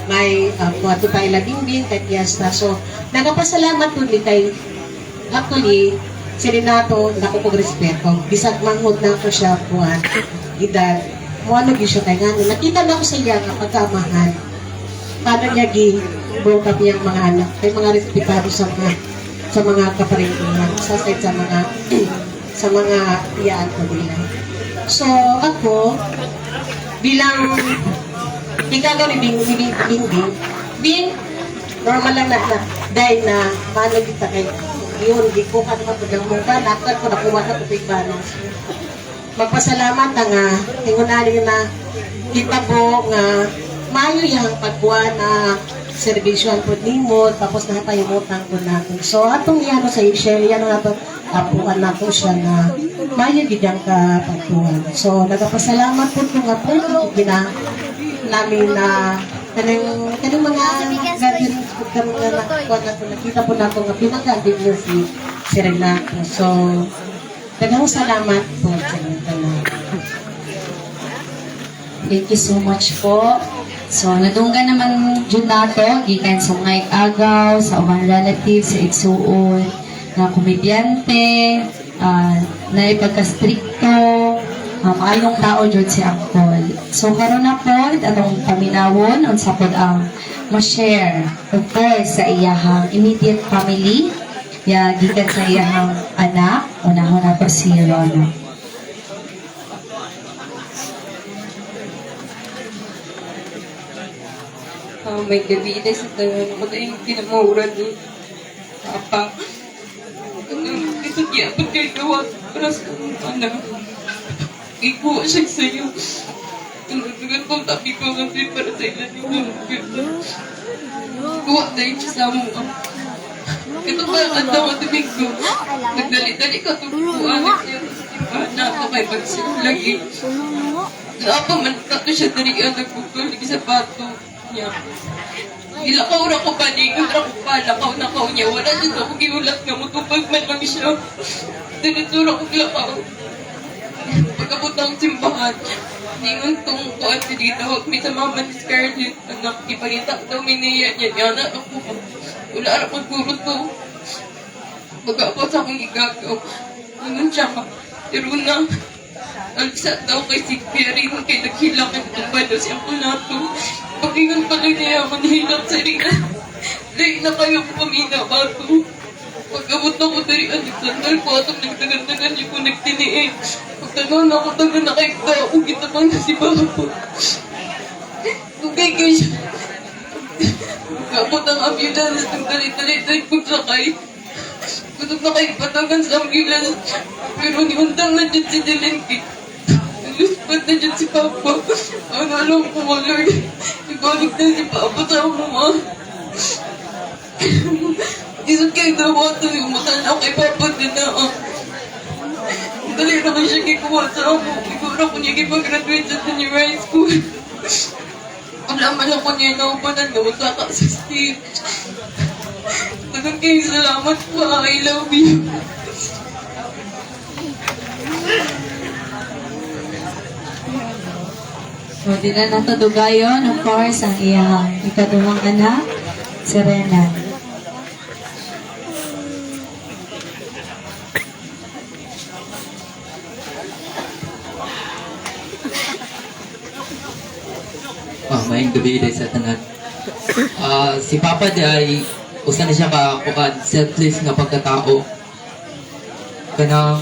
may wato tayo labing kay Fiesta. So, nagapasalamat po ni kay actually, si Renato, nakupag-respeto. Bisag manghod na ako siya puan, edad. Muano gi siya kay nga. Nakita na ko sa iya nga pagkamahan. Paano niya broke up niyang mga anak. May mga respetado sa mga kaparintuhan. Sa side sa mga sa mga iyaan ko nila. So, ako, bilang ikagaw ni Bing, normal lang na dahil na paano kita kay yun, di ko ka naman paglang mungka, nakad ko nakuha na kupig banos. Magpasalamat nga, tingunali na kita po nga mayo yung pagkuha na servisyon po nimo, tapos nakapayumutan ko natin. So, atong yan sa i-share, yan nga ito, apuan na po siya na mayo gidang ka pagkuhan. So, nagpasalamat po ito nga po, namin na kanang mga gatherings po kami nga nakuha na ito, nakita po nato nga pinag-gathering niyo si Renato. So, daghang salamat po sa inyo. Thank you so much po. So, nadunggan naman dyan nato, gikan sa mga agaw, sa ubang relatives, sa igsuon, na komedyante, na ipagkastrikto, maayong tao dyan si Angkol. So, karon na po, atong paminawon, unsa po ang ma-share, of course, sa iyahang immediate family, gikan sa iyahang anak, unahon na po si Rona. May gabi na sa tanan ko na yung pinamauran ni Papa. Ito niya, ba't kayo gawa para sa anak? Ikuha siya sa'yo. Tulutugan ko, tabi ko kasi para sa ilan yung mga kuha tayo siya sa mga. Ito ba ang tawa Domingo? Nagdali-dali ka itong kuha na siya. Anak, kapay pagsiklagi. Napa man nato siya dari ang nagbubulig sa bato niya. Ilakaw ra ko paningon ra ko pa, lakaw niya. Wala siya sa kong giulat nga mutupag man lang siya. Dito ra ko lakaw. Pagkabot ng simbahan, ningon tong kuan si dito, may sa mama ni Scarlett, anak, ipangita daw miniya niya, yana ako. Wala ra magpuro to. Pagkabot sa akong igagaw, ningon siya ka, pero na, alisa daw kay si Pierre, kay naghilakan itong balo siya ko na to. Pag-ingon pa rin niya, manhilak sa rin na, dahil na kayo pamina ba to. Pagkabot na ko dari Alexander ko atong nagdagan-dagan yung kung nagtiniin. Pagtanaw na ako taga na kay tao, kita pang na si Papa. Tugay kayo siya. Pagkabot ang ambulance, nagdalit-dalit pagsakay. Kutok na kayo patagan sa ambulance. Pero niundang na dyan si Delenki. Naluspat na dyan si Papa. Ano alam ko, Lord. Ikalig na si Papa sa mga. Isang kayo daw ito yung matanaw kay Papa din na dali na kayo siya kikuha sa ako. Siguro ko niya kipag-graduate sa senior high school. Alaman lang ko niya na upanan na magkaka sa stage. Tagang kayo salamat po. I love you. So, di na natudugayon, of course, ang iyang ikaduhang anak, si Renan. Maayong gabi dahil sa tanan. Si Papa di ay usa na siya ka selfless nga pagkatao. Kanang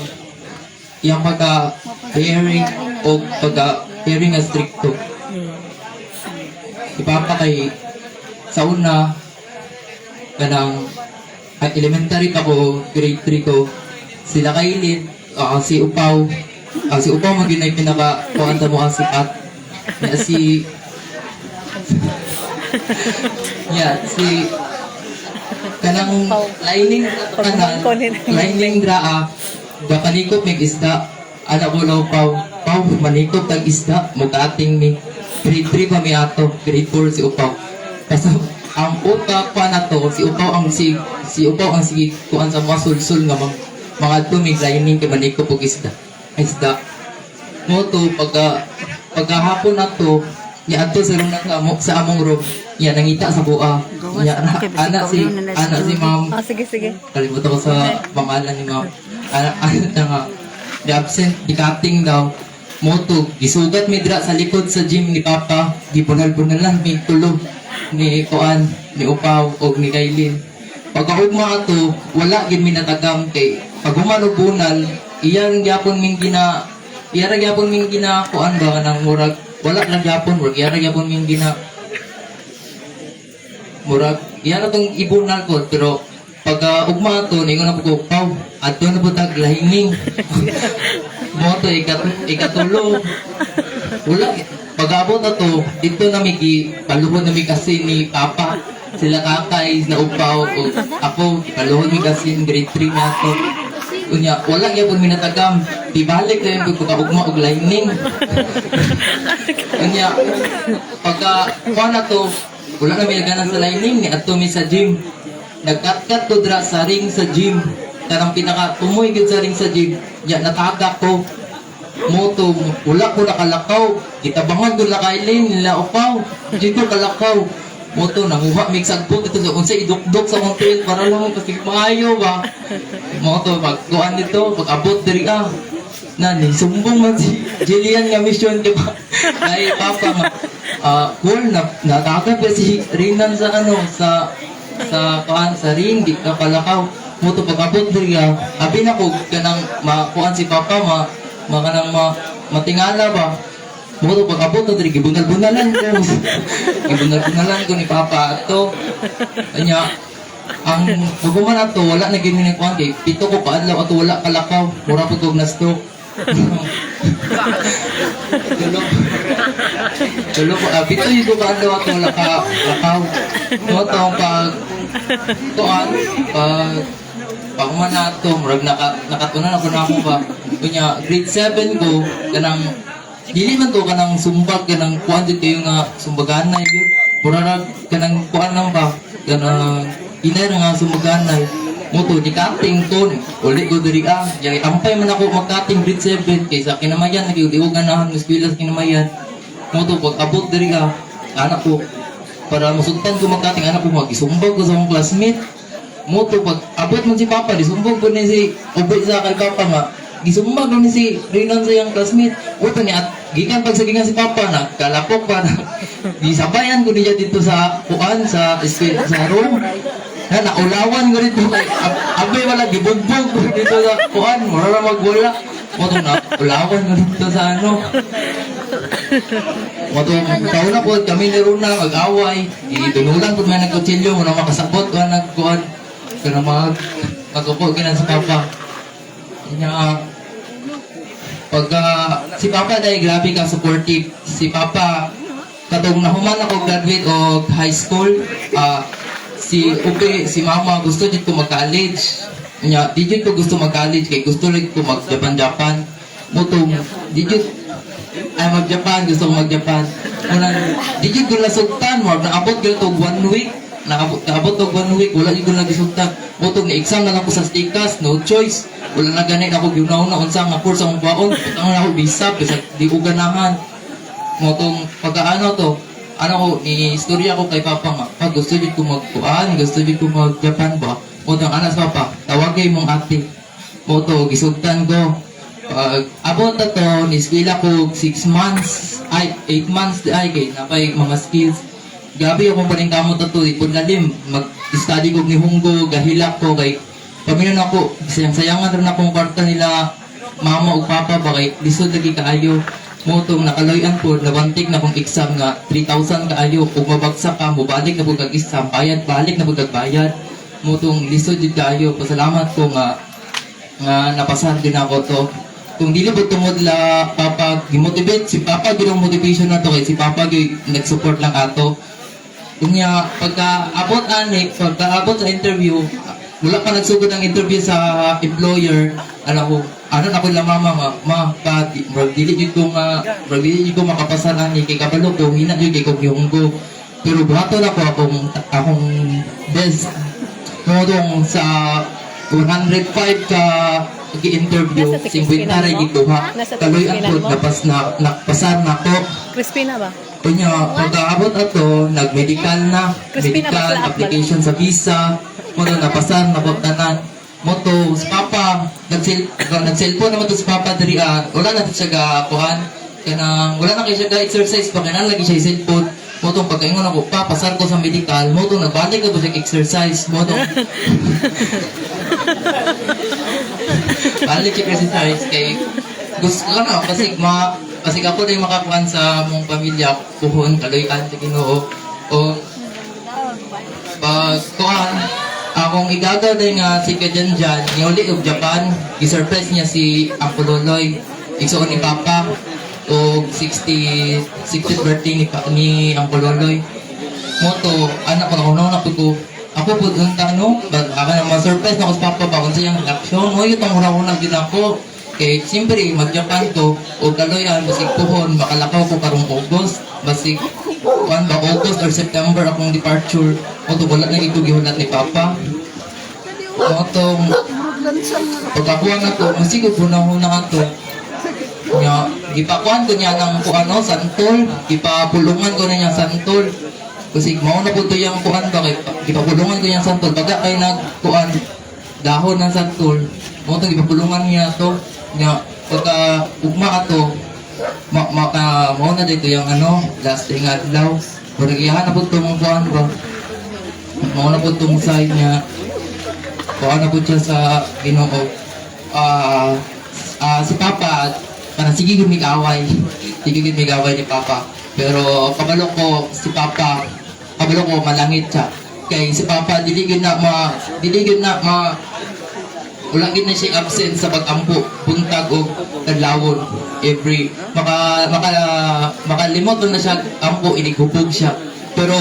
iyang pagka-caring o pagka-caring nga stricto. Si Papa kay sa una kanang elementary ka ko, grade 3 ko, sila kailin, si Upaw maging ay pinaka-kuanta mo ang sipat. Si kanang lining draa gapanikop mig isda anak ko law Pau manikop tag isda mukating ni grade 3 pa mi ato grade 4 si Upaw kasi ang utak pa na to si Upaw ang sige kuan sa mga sulsul nga mga tumig lining kay manikop og isda mo to pagkahapon na to ya ato sa runa sa among room ya nangita sa buha ya anak si ma'am Sige. kalimutan ko sa pangalan ni ma'am anak na nga di absent di cutting daw moto gisugat mi dira sa likod sa gym ni Papa gibunal-bunal lang mi tulog ni Kuan ni Upaw og ni Kailin pagkaugma ato wala gid mi natagam kay pag humanubunal iyang gyapon ming gina kuan ba kanang murag wala lang yapon murag yara yapon ming gina murag yan atong ibunal ko pero pag ugma to ningon na ko Pau ato na po tag lahining mo to ikatulo wala pag-abot na to dito na migi paluhod na mi kasi ni Papa sila kakay na Upaw o ako paluhod mi kasi grade 3 na to unya wala gyapon minatagam ibalik na yung pagkaugma og lining unya pagka kuha na to wala na may ganas sa lining ni ato mi sa gym nagkat-kat to dra sa ring sa gym karang pinaka tumoy gid sa ring sa gym ya natagak ko moto wala ko nakalakaw kitabangan ko nakailin nila Upaw di ko kalakaw moto nanguha mig sagpot ito sa unsay idukdok sa kontent para lang kasi maayo ba moto pagkuan nito pag-abot diri na ni sumbong man si Jillian nga mission di ba ay Papa nga cool na natagap si Rinan sa kuan sa ring di ka kalakaw moto pag-abot diri abi na ko kanang makuan si Papa makanang matingala ba moto pag-abot na diri gibunal-bunalan ko ni Papa ato anya ang pagkuman ato wala na gini ni kuan kay pito ko paadlaw ato wala kalakaw mura pud og na-stroke tulog pito yung paadlaw ato wala kalakaw moto pag kuan pagkuman ato murag nakatunan ako na ako ba kunya grade 7 ko kanang dili man to kanang sumbag kanang kuan jud kayo nga sumbaganay yun. Murarag kanang kuan lang ba kanang inay nga sumbaganay. Moto di cutting to uli ko diri jay ampay man ako mag-cutting grade 7 kaysa kinamayan nagiudiog ganahan ng eskwela sa kinamayan. Moto pag abot diri anak ko para masuntan ko mag-cutting anak ko magisumbag ko sa akong classmate. Moto pag abot man si Papa disumbag ko ni si ubay sa kay Papa nga gisumbag ni si Renan sa iyang classmate. Uto ni at gikan pagsagingan si Papa na kalapok pa na gisabayan ko niya dito sa kuan sa eskwela sa room. Na naulawan ko dito kay abay wala gibugbog ko dito sa kuan mura magwala. Moto na ulawan ko dito sa ano. Moto taon na po kami ni Runa mag-away. Itunulan ko man nagkutsilyo muna makasabot ko nagkuan kana magkupo kinan sa Papa. Nya pagka si Papa dahil grabe ka supportive. Si Papa katong nahuman ako graduate o high school, si Upe, si Mama gusto dito ko mag-college. Nya di jud ko gusto mag-college kay gusto rin ko mag-Japan. Moto di jud ay mag-Japan, gusto ko mag-Japan. Unang di jud ko nasugtan mo naabot gyud og 1 week. Naabot og 1 week wala jud ko nagisugtan. Moto ni exam na lang ko sa stikas, no choice. Wala na ganit ako giunaw na unsa nga course ang baon, ang ako bisap kasi di ko ganahan. Motong pagkaano to, ano ko ni istorya ko kay Papa nga, pag gusto jud ko magkuan, gusto jud ko mag-Japan ba. Motong anak sa Papa, tawagay mong ate. Moto gisugtan ko. Abot na to, ni eskwela ko 6 months, ay 8 months ay kay napay mga skills. Gabi ako pa rin kamot na to, ipod lalim, mag-study ko ni Hunggo, gahilak ko kay paminon ako, sayang-sayangan rin akong kwarta nila Mama o Papa ba kay lisod lagi kaayo. Motong nakaloyan po, nabantik na kong exam nga 3,000 kaayo. Kung mabagsak ka, mubalik na po kag-exam, balik na po kag-bayad. Motong lisod yun kaayo, pasalamat ko nga napasan din ako to. Kung dili po tumod la Papa, gimotivate, si Papa ginong motivation na to kay si Papa nag-support lang ato. Kunya, pagka-abot sa interview, wala pa nagsugod ng interview sa employer, ano na ko lang Mama nga, dili ko makapasan ani kay kabalo ko, hina jud kay kog Hunggo. Pero buhaton ako akong best. Modong sa 105 ka gi-interview, sing bintara gituha. Kaloy-an po, napasar na ko. Crispina ba? Kunya, pagka-abot ato, nag-medical na, Crispina medical ba? application sa visa, moto napasar na tanan. Moto si Papa nag-cellphone naman to si Papa diri wala na to siya gakuan kanang wala na kay siya ga-exercise pa kanang lagi siya cellphone. Moto pagkaingon ako pa pasar ko sa medical, moto nagbalik ko siya exercise, moto balik siya exercise kay gusto ko na kasi ako na yung makakuan sa mong pamilya puhon kaloy-an sa Ginoo o pag kuan akong igagaw din nga si Kajanjan, niuli og Japan, i-surprise niya si Uncle Loloy, igsuon ni Papa, o 60th birthday ni Uncle Loloy. Moto, anak ko na ko, ako po doon tanong, ako na ma-surprise na ako sa Papa ba kung siyang aksyon, o yun ang unang din ako. Kaya siyempre, mag-Japan to, o kaloyan, basig puhon, makalakaw ko karong August, basig August or September akong departure. Moto wala na ito gihulat ni Papa. Motong pagkakuha na to, masigod hunang-hunang to. Nya, gipakuhan ko niya ng kuano, santol, gipapulungan ko na niya santol. Kasi mao na po to yung kuan ba kay gipapulungan ko niya santol. Pagka kay nagkuan dahon ng santol, motong gipapulungan niya to. Nya, pagka ugma ato, mao na dito yung last day nga adlaw. Pagkiyahan na po itong kuan ba? Mao na po itong side niya. Kuan na po siya sa Ginoo. Si Papa, parang sige gud mig-away. Sige gud mig-away ni Papa. Pero kabalo ko si Papa, kabalo ko malangit siya. Kay si Papa dili gud na wala gid na siya absent sa pag-ampo, buntag o kadlawon. Every makalimot na siya ampo, inigubog siya. Pero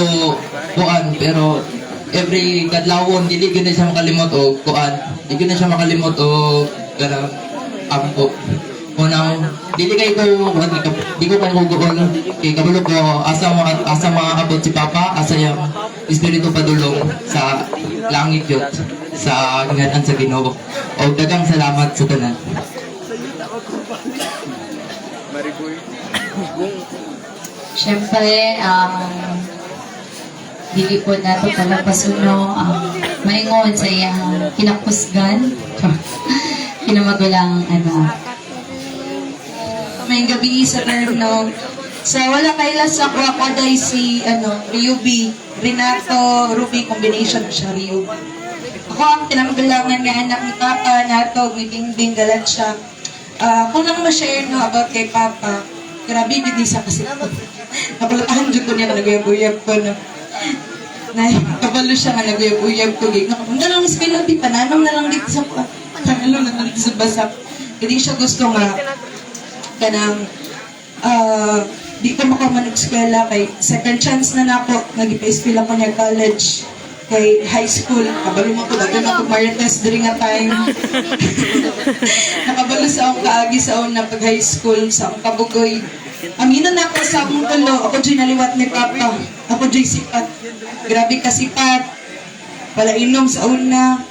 every kadlawon dili gid na siya makalimot o kuan. Dili gid na siya makalimot o ganang ampo. Unang, dili kay ko, di ko panguguol, kay kabulok ko, asa maabot si Papa, asa yung Espiritu padulong sa langit yun, sa ngalan sa Ginoo. O dagang salamat sa tanan. Siyempre, dili po nato palapasuno ang maingon sa iyang kinakusgan. Kinamagulang May gabi sa terno. Sa wala kaila sa Aquaday si Ryubi, Renato, Ruby combination siya Ryubi. Ako ang kinamagalangan nga anak ni Papa nato, maging galat siya. Kung lang ma-share no about kay Papa, grabe gid sa kasi napalatahan jud ko niya na naguyab-uyab ko no. Kabalo siya nga naguyab-uyab ko gig. Kung lang mas pilabi pananaw na lang dito sa panalo na lang dito sa basak. Hindi siya gusto nga kanang di ko makamanag-eskwela kay second chance na nako nag-ipa-eskwela ko niya college kay high school kabalo mo ko daghan ako marites diri nga time nakabalo sa akong kaagi sa una pag high school sa akong kabugoy amino na ako sa akong tulo ako dyan naliwat ni Papa ako dyan sipat grabe ka sipat wala inom sa una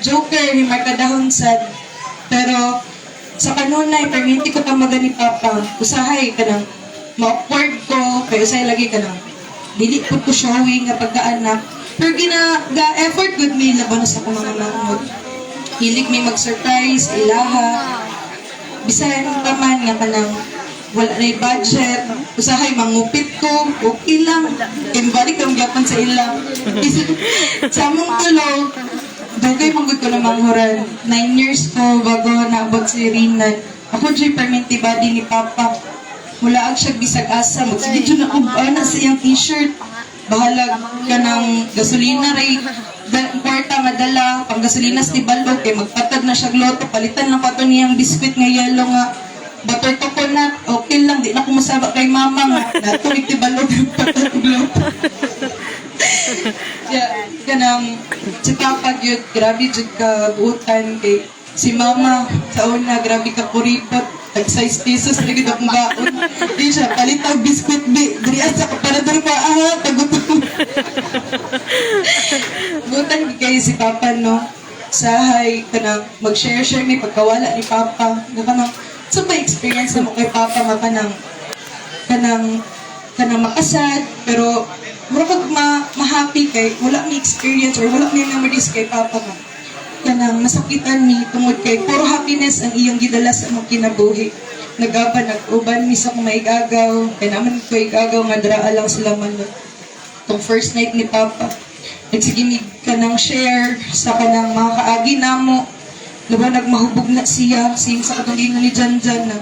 joker ni markadahon sad pero sa kanunay perminti ko tamaga ni Papa usahay ka nang ma-awkward ko, kaya usahay lagi ka nang dili po ko showing nga pagkaanak pero effort good me laban sa akong mga manghod hilig may mag-surprise ilaha bisayan ang taman nga kanang wala na budget usahay mangupit ko okay lang balik ang gyapon sa ilang sa among tulo dugay manggod ko na manghuran 9 years ko bago naabot si Rinan ako dyan perminti body ni Papa mula ang siya bisag asa magsigidyo na na sa iyang t-shirt bahalag ka ng gasolina ray kwarta madala pang gasolina sa tibalog kay magpatag na siya gloto palitan lang pato niyang biskwit nga yellow nga butter coconut okay lang di na ko masaba kay mama nga natulig tibalog patag gloto kanang si Papa yun grabe jud ka buutan kay si mama sa una grabe ka kuripot tag 6 pesos na gid akong baon di siya palitag biskwit bi diri asa ka para diri pa tagutom butan kay si Papa no sahay kanang mag-share may pagkawala ni Papa nga kanang sa may experience mo kay Papa nga kanang makasad pero murag ma-happy kay wala may experience or wala may memories kay Papa nga kanang masakitan ni tungod kay puro happiness ang iyong gidala sa mong kinabuhi nagaban nag-uban mi sa kung maigagaw kay naman ko igagaw nga draa lang sila man tong first night ni Papa nagsigimig ka ng share sa kanang mga kaagi namo laban nagmahubog na siya sa katulingan ni Janjan na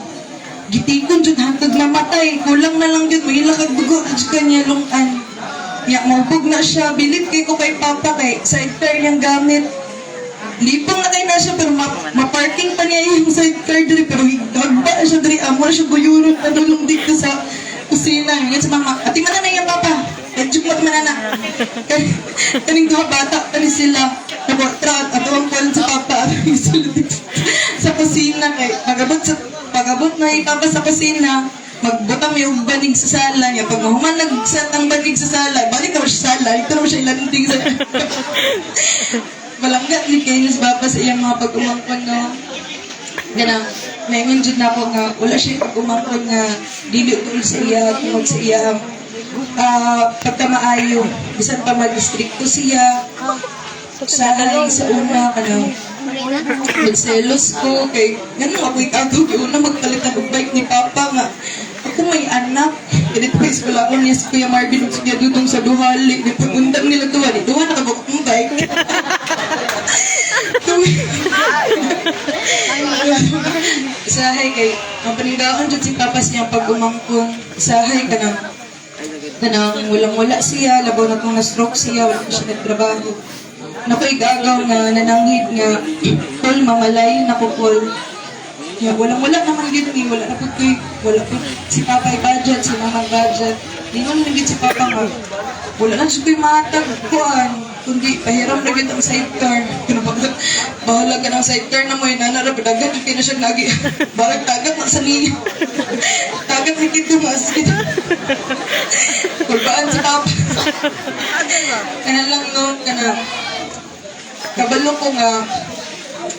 gitikon jud hangtod namatay kulang na lang jud may ilakag dugo jud kanya lungan ya mahubog na siya bilib kay ko kay Papa kay sidecar niyang gamit lipong na kayo na siya pero ma-parking pa niya yung sidecar diri pero higagba siya diri amo na siya guyurot na dulong dito sa kusina ngayon sa mama ati man na yung Papa kadjuk mo man na kaning duha bata kani sila nabotrat at ang kuwan sa Papa sa kusina kay pagabot na yung Papa sa kusina magbutang yung banig sa sala niya pag mahuman nagset ang banig sa sala balik ka siya sa sala ito naman siya ilanting sa malanggat ni Kainis Baba sa iyang mga pag-umangkon no ganang naingon jud na ako nga wala siya pag-umangkon nga dili tul sa iya tungod sa iya pagkamaayo bisan pa mag-distrikto siya sahay sa una kanang nagselos ko kay ganun ako ikagaw yung una magpalitan og bike ni Papa nga ako may anak edit pa wala ko niya si Kuya Marvin ug siya dudong sa duhali di pag-undang nila duha nakabukok ng bike sahay kay ang paningdaon jud si Papa siyang pag-umangkon sahay kanang walang-wala siya labaw na kung na-stroke siya wala siya nagtrabaho naku igagaw nga nananghid nga tol mamalay naku Paul walang-wala naman yun wala na po wala po si Papa ay budget si Mama budget di naman naging si Papa nga wala lang siya ko'y matag kuan kundi pahiram na gid ang sidecar. Bahala ka ng sidecar na mo inana ra dagat kay na siya lagi. Barag dagat na sa niya. Dagat si kito mas kito. Kurbaan sa papa. Kana lang no, kana kabalo ko nga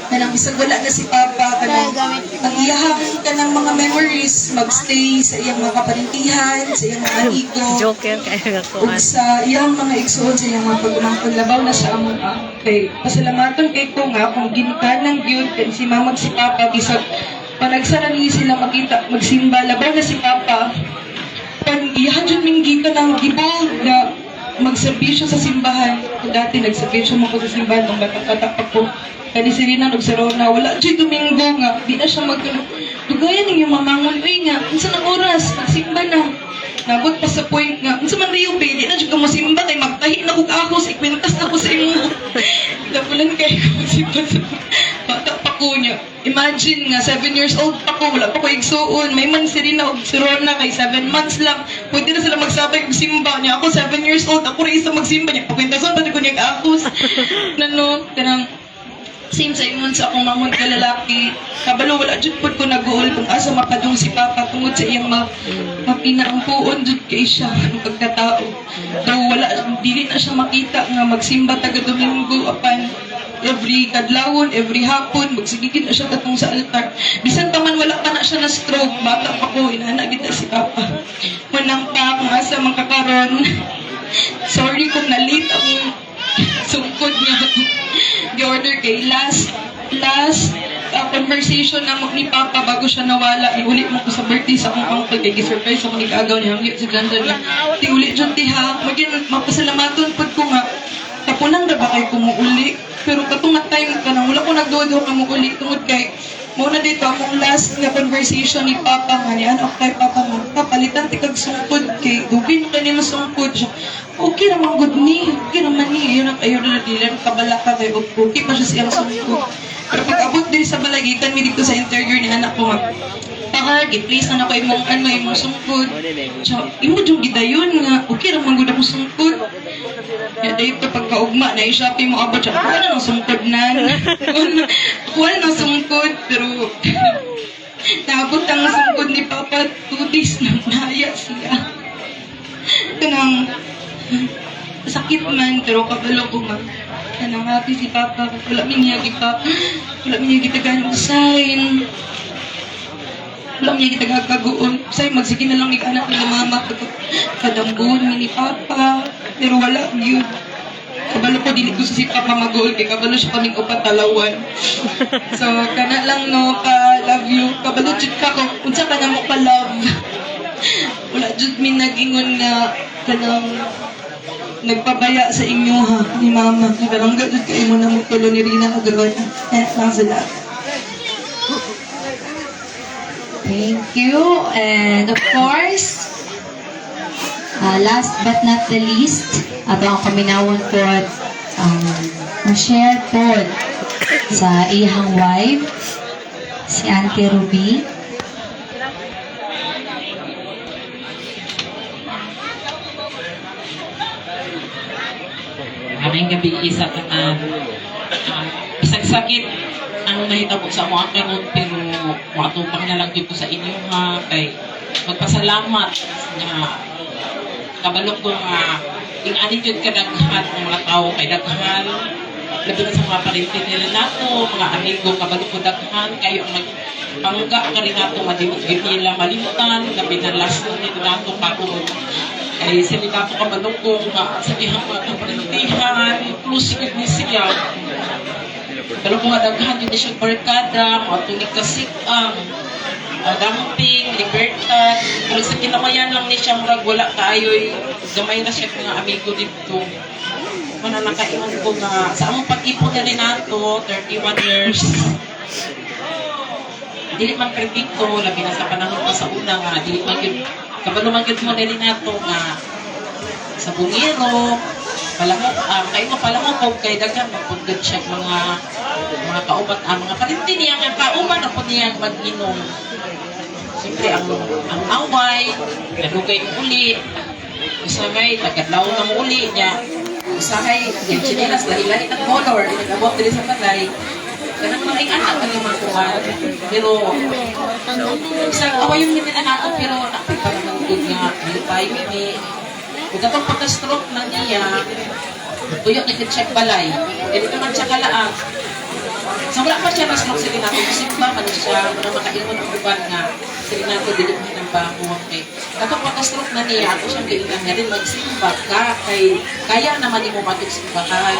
kanang bisag wala na si Papa, kanang ang iyahang kanang mga memories, magstay sa iyang mga kaparintihan, sa iyang mga amigo, Joker kayo ug sa iyang mga igsoon, sa iyang mga pagumangkon labaw na sa among kay pasalamatan kay ko nga kung ginikanan gyud kan si mama ug si Papa bisag panagsara ni sila makita magsimba labaw na si Papa. Pan iyahan jud minggi ka nang gibog na magserbisyo sa simbahan. Kung dati nagserbisyo mo ko sa simbahan nung bata pa ko. Kani si Rina nagserona, wala dyan Domingo nga. Di na siya dugayan yung mamangon. Uy nga, unsa ng oras, magsimba na. Nabot pa sa point nga, unsa man riyo be, di na dyan ka masimba kay magtahi na kong ahos, ikwintas na ko sa imo. Dapulan kayo magsimba sa bata pa ko niya. Imagine nga, 7 years old pa ko, wala pa ko igsuon. May man si Rina o si Rona kay 7 months lang. Pwede na sila magsabay og simba niya. Ako 7 years old, ako rin isa magsimba niya. Pakwintason, pati ko niya ahos. Nano, kanang, same sa imon sa akong mamon ka lalaki. Kabalo wala jud pud ko nag-goal kung asa makadung si Papa tungod sa iyang mapinaampuon jud kay siya ang pagkatao. Daw wala dili na siya makita nga magsimba taga Domingo apan every kadlawon, every hapon magsigigid na siya katong sa altar. Bisan pa man wala pa na siya na stroke, bata pa ko inana gid si Papa. Manang pa kung asa makakaron. Sorry kung na-late ang sungkod niya. Gi-order kay last conversation na mo ni Papa bago siya nawala. Iulit mo ko sa birthday sa akong uncle kay gi-surprise ako nag-agaw niya. Hanggang si ganda niya. Tiulit dyan tiha. Mapasalamaton po ko nga. Tapunan na ba kayo kumuuli? Pero katong time ka na wala ko nagduwa ka muuli tungod kay muna dito akong last nga conversation ni Papa nga niyan o kay Papa nga papalitan ti kag sungkod kay dugin ka ni masungkod siya. Okay naman good ni, okay naman ni yun ang ayo na dilan kabala ka kay okay pa siya siyang sungkod. Pero pag abot din sa balagitan mi dito sa interior ni anak ko nga gi-place na ako imong sungkod. So, imo yung gidayon nga okay naman gud ako sungkod. Ya dito pagkaugma na i-shopping mo abot siya. Wala nang sungkod nan. Wala nang sungkod pero naabot ang sungkod ni Papa 2 days na naya siya. Kanang sakit man pero kabalo ko nga. Kanang happy si Papa. Wala minyagi pa. Wala minyagi tagaan sign. Wala minyagi tagagagoon. Say magsige na lang ikanak ni mama kadambon ni Papa. Pero wala yun. Kabalo ko dili ko sa si Papa mag-goal kay kabalo siya kaming upat talawan. So kana lang no pa love you. Kabalo jud ka ko unsa ka na mo pa love. Wala jud mi nag-ingon nga kanang nagpabaya sa inyo ha ni mama. Nagarangga jud kay mo na mo tulo ni Rina agawan. Lang sila. Thank you. And of course, last but not the least, abang paminawon po ma-share po sa iyang wife, si Auntie Ruby. Aming gabi isa ka na isang sakit ang nahitabo sa mga karon pero matupang na lang dito sa inyo ha kay magpasalamat na kabalo ko nga yung attitude kadaghan ng mga tao kay daghan labi na sa mga parintin nila nato mga amigo kabalo ko daghan kayo ang nagpangga ka rin nato madimot nila malimutan labi na last na nito nato bago kay sinita ko kabalo ko nga sa ihang mga parintihan plus ni siya pero kung adaghan yun siya barkada mga tulig kasik ang damping, libertad pero sa kinamayan lang ni siya murag wala kaayoy gamay na siya mga amigo dito mana nakaingon ko nga sa among pag-ipon na rin nato 31 years dili man perfecto labi na sa panahon pa sa una nga dili man yun kabalo man yun mo rin nato nga sa bungiro palamok kayo mo palamok kay daghan magpundod siya mga kaubat mga parintin niya nga kauban na po niya mag-inom siyempre ang away nadugay uli isa may tagadlaw na mo uli niya Usahay, yung chinilas, lahi-lahi ng color, nag-abot din sa balay. Kanang maring anak ka naman kuhan. Pero, isang away yung hindi na nato, pero nakapit pa naman good nga. May tayo, may... Kung katong pagka-stroke na niya, tuyo nag-check balay. E dito man siya kalaang. So wala pa siya na-stroke sa Renato. Kasi ba man siya, mga makaingon ng uban nga, si Renato dilihin ng bago. Okay. Katong pagka-stroke na niya, ako siyang kailangan nga rin magsimba ka. Kaya naman ni mo matugsimbahan.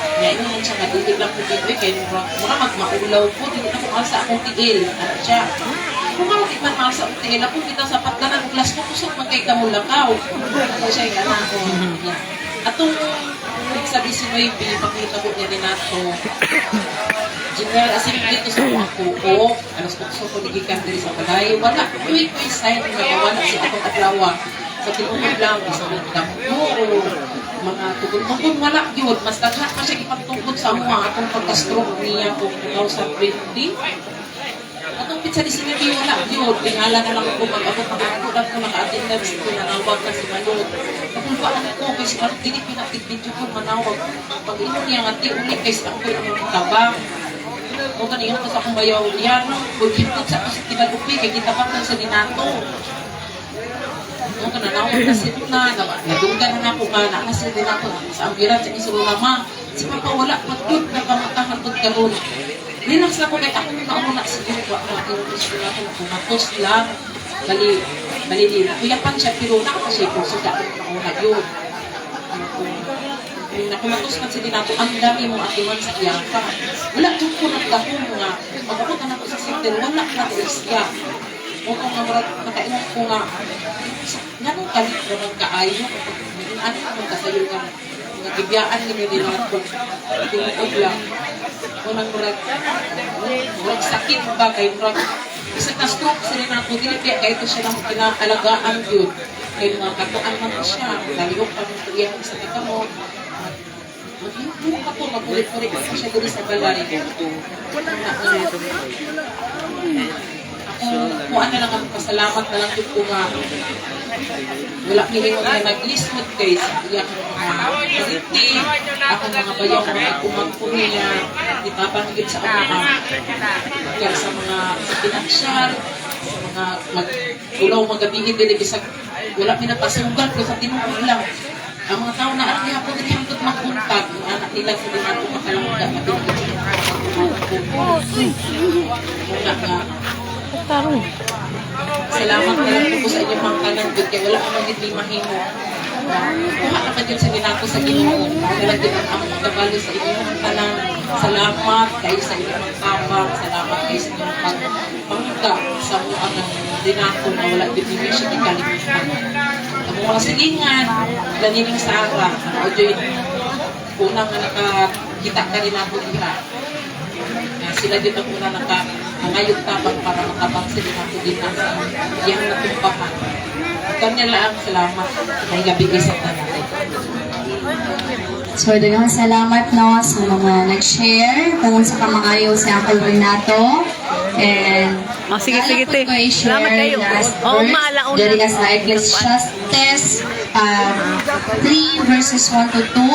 Kaya ino man siya madilig lang po dito. Kaya mura magmaulaw po. Dito na kung sa akong tigil. Ano siya? Kung makakit man mga sa tigil, ako kita sa patganan ng glass ko, kusok magkay kamulakaw. Ako siya yung anak ko. Atong sa 19, pinipakita ko niya Renato. General Assembly dito sa mga kuko. Alas ko ko nagikan din sa balay. Wala ko yung sign na wala si akong atlawa. Sa tinukod lang, sa mga damno o mga tugod-tugod, wala yun. Mas daghan pa siya ipagtugod sa mga atong pagka-stroke niya kung 2020. Atong pizza di sinagi, wala yun. Tingala na lang ako mag-abot ng ako lang ko naka-attendance ko, nanawag na si Manod. Kapag ba ko, kasi parang hindi pinatig-video ko manawag. Pag ino niya nga, uli kasi ako yung tabang. O kanina ko sa akong bayaw yan, kung sa kinalupi, kaya kita pa sa Renato. O kananawag na sila na, nadunggan na ako nga, nakasal din ako sa ambiran, sa isuro naman. Si Papa wala, matut na pamatahan ko karon. Relax lang ko kahit ako yung nauna siguro ko ang gusto na ako na kumatos lang. Bali, kuyapan siya, pero nakapasya ko sa daan na nauna yun. Kung nakumatos man si Renato, ang dami mong atiman sa iyaka. Wala doon ko nagdahon nga. Pagkakot na ako sa center, wala na ko isya. O kung nakainom ko nga, ganun kalit naman kaayo. Ano naman kasayo nga, mga gibiyaan ni Renato. Tinukod lang. Unang murag sakit ba kay murag isang na-stroke si Renato, dili kaya ito siya lang kinakalagaan yun. Kaya mga katuan man siya, nalihok pa ng tuyan sa kita mo. Maghihok ka po, magulit-ulit pa siya dito sa balay. Kung ano lang ang pasalamat na lang yun ko nga. Wala nilingon na nag-listwood guys. Iyak ng mga kaliti, ako mga bayaw mga kumangko niya, itapanggit sa mga kaya sa mga pinansyal, mga mag-ulaw magabingin din, bisag wala pinapasugan ko sa tinukod lang. Ang mga tao na anak niya po din hangtod magpuntag, yung anak nila sa din ako makalangga, matinigit muna nga. Salamat na lang po sa inyong mga kanan doon, kaya wala akong hindi mahimo. Kuha naman yun sa ginako sa Ginoo. Kaya din ang among kabalo sa inyong kanan. Salamat kayo sa inyong mga kapag. Salamat kayo sa inyong pangga sa mga dinako na wala din niyo siya ikalimutan. Ang mga silingan, lanining Sara, ang audio yun, unang nakakita ka rin ako diha. Sila din ang una nakangayot tabang para matabang sila ako din ang iyang natumpahan. Kanya lang salamat na igabigay sa tanan. So, daghang salamat no sa mga nag-share kung sa kamaayo si Uncle Renato. And sige, te. Salamat kayo. Maalauna. Dari sa Ecclesiastes 3 verses 1 to 2.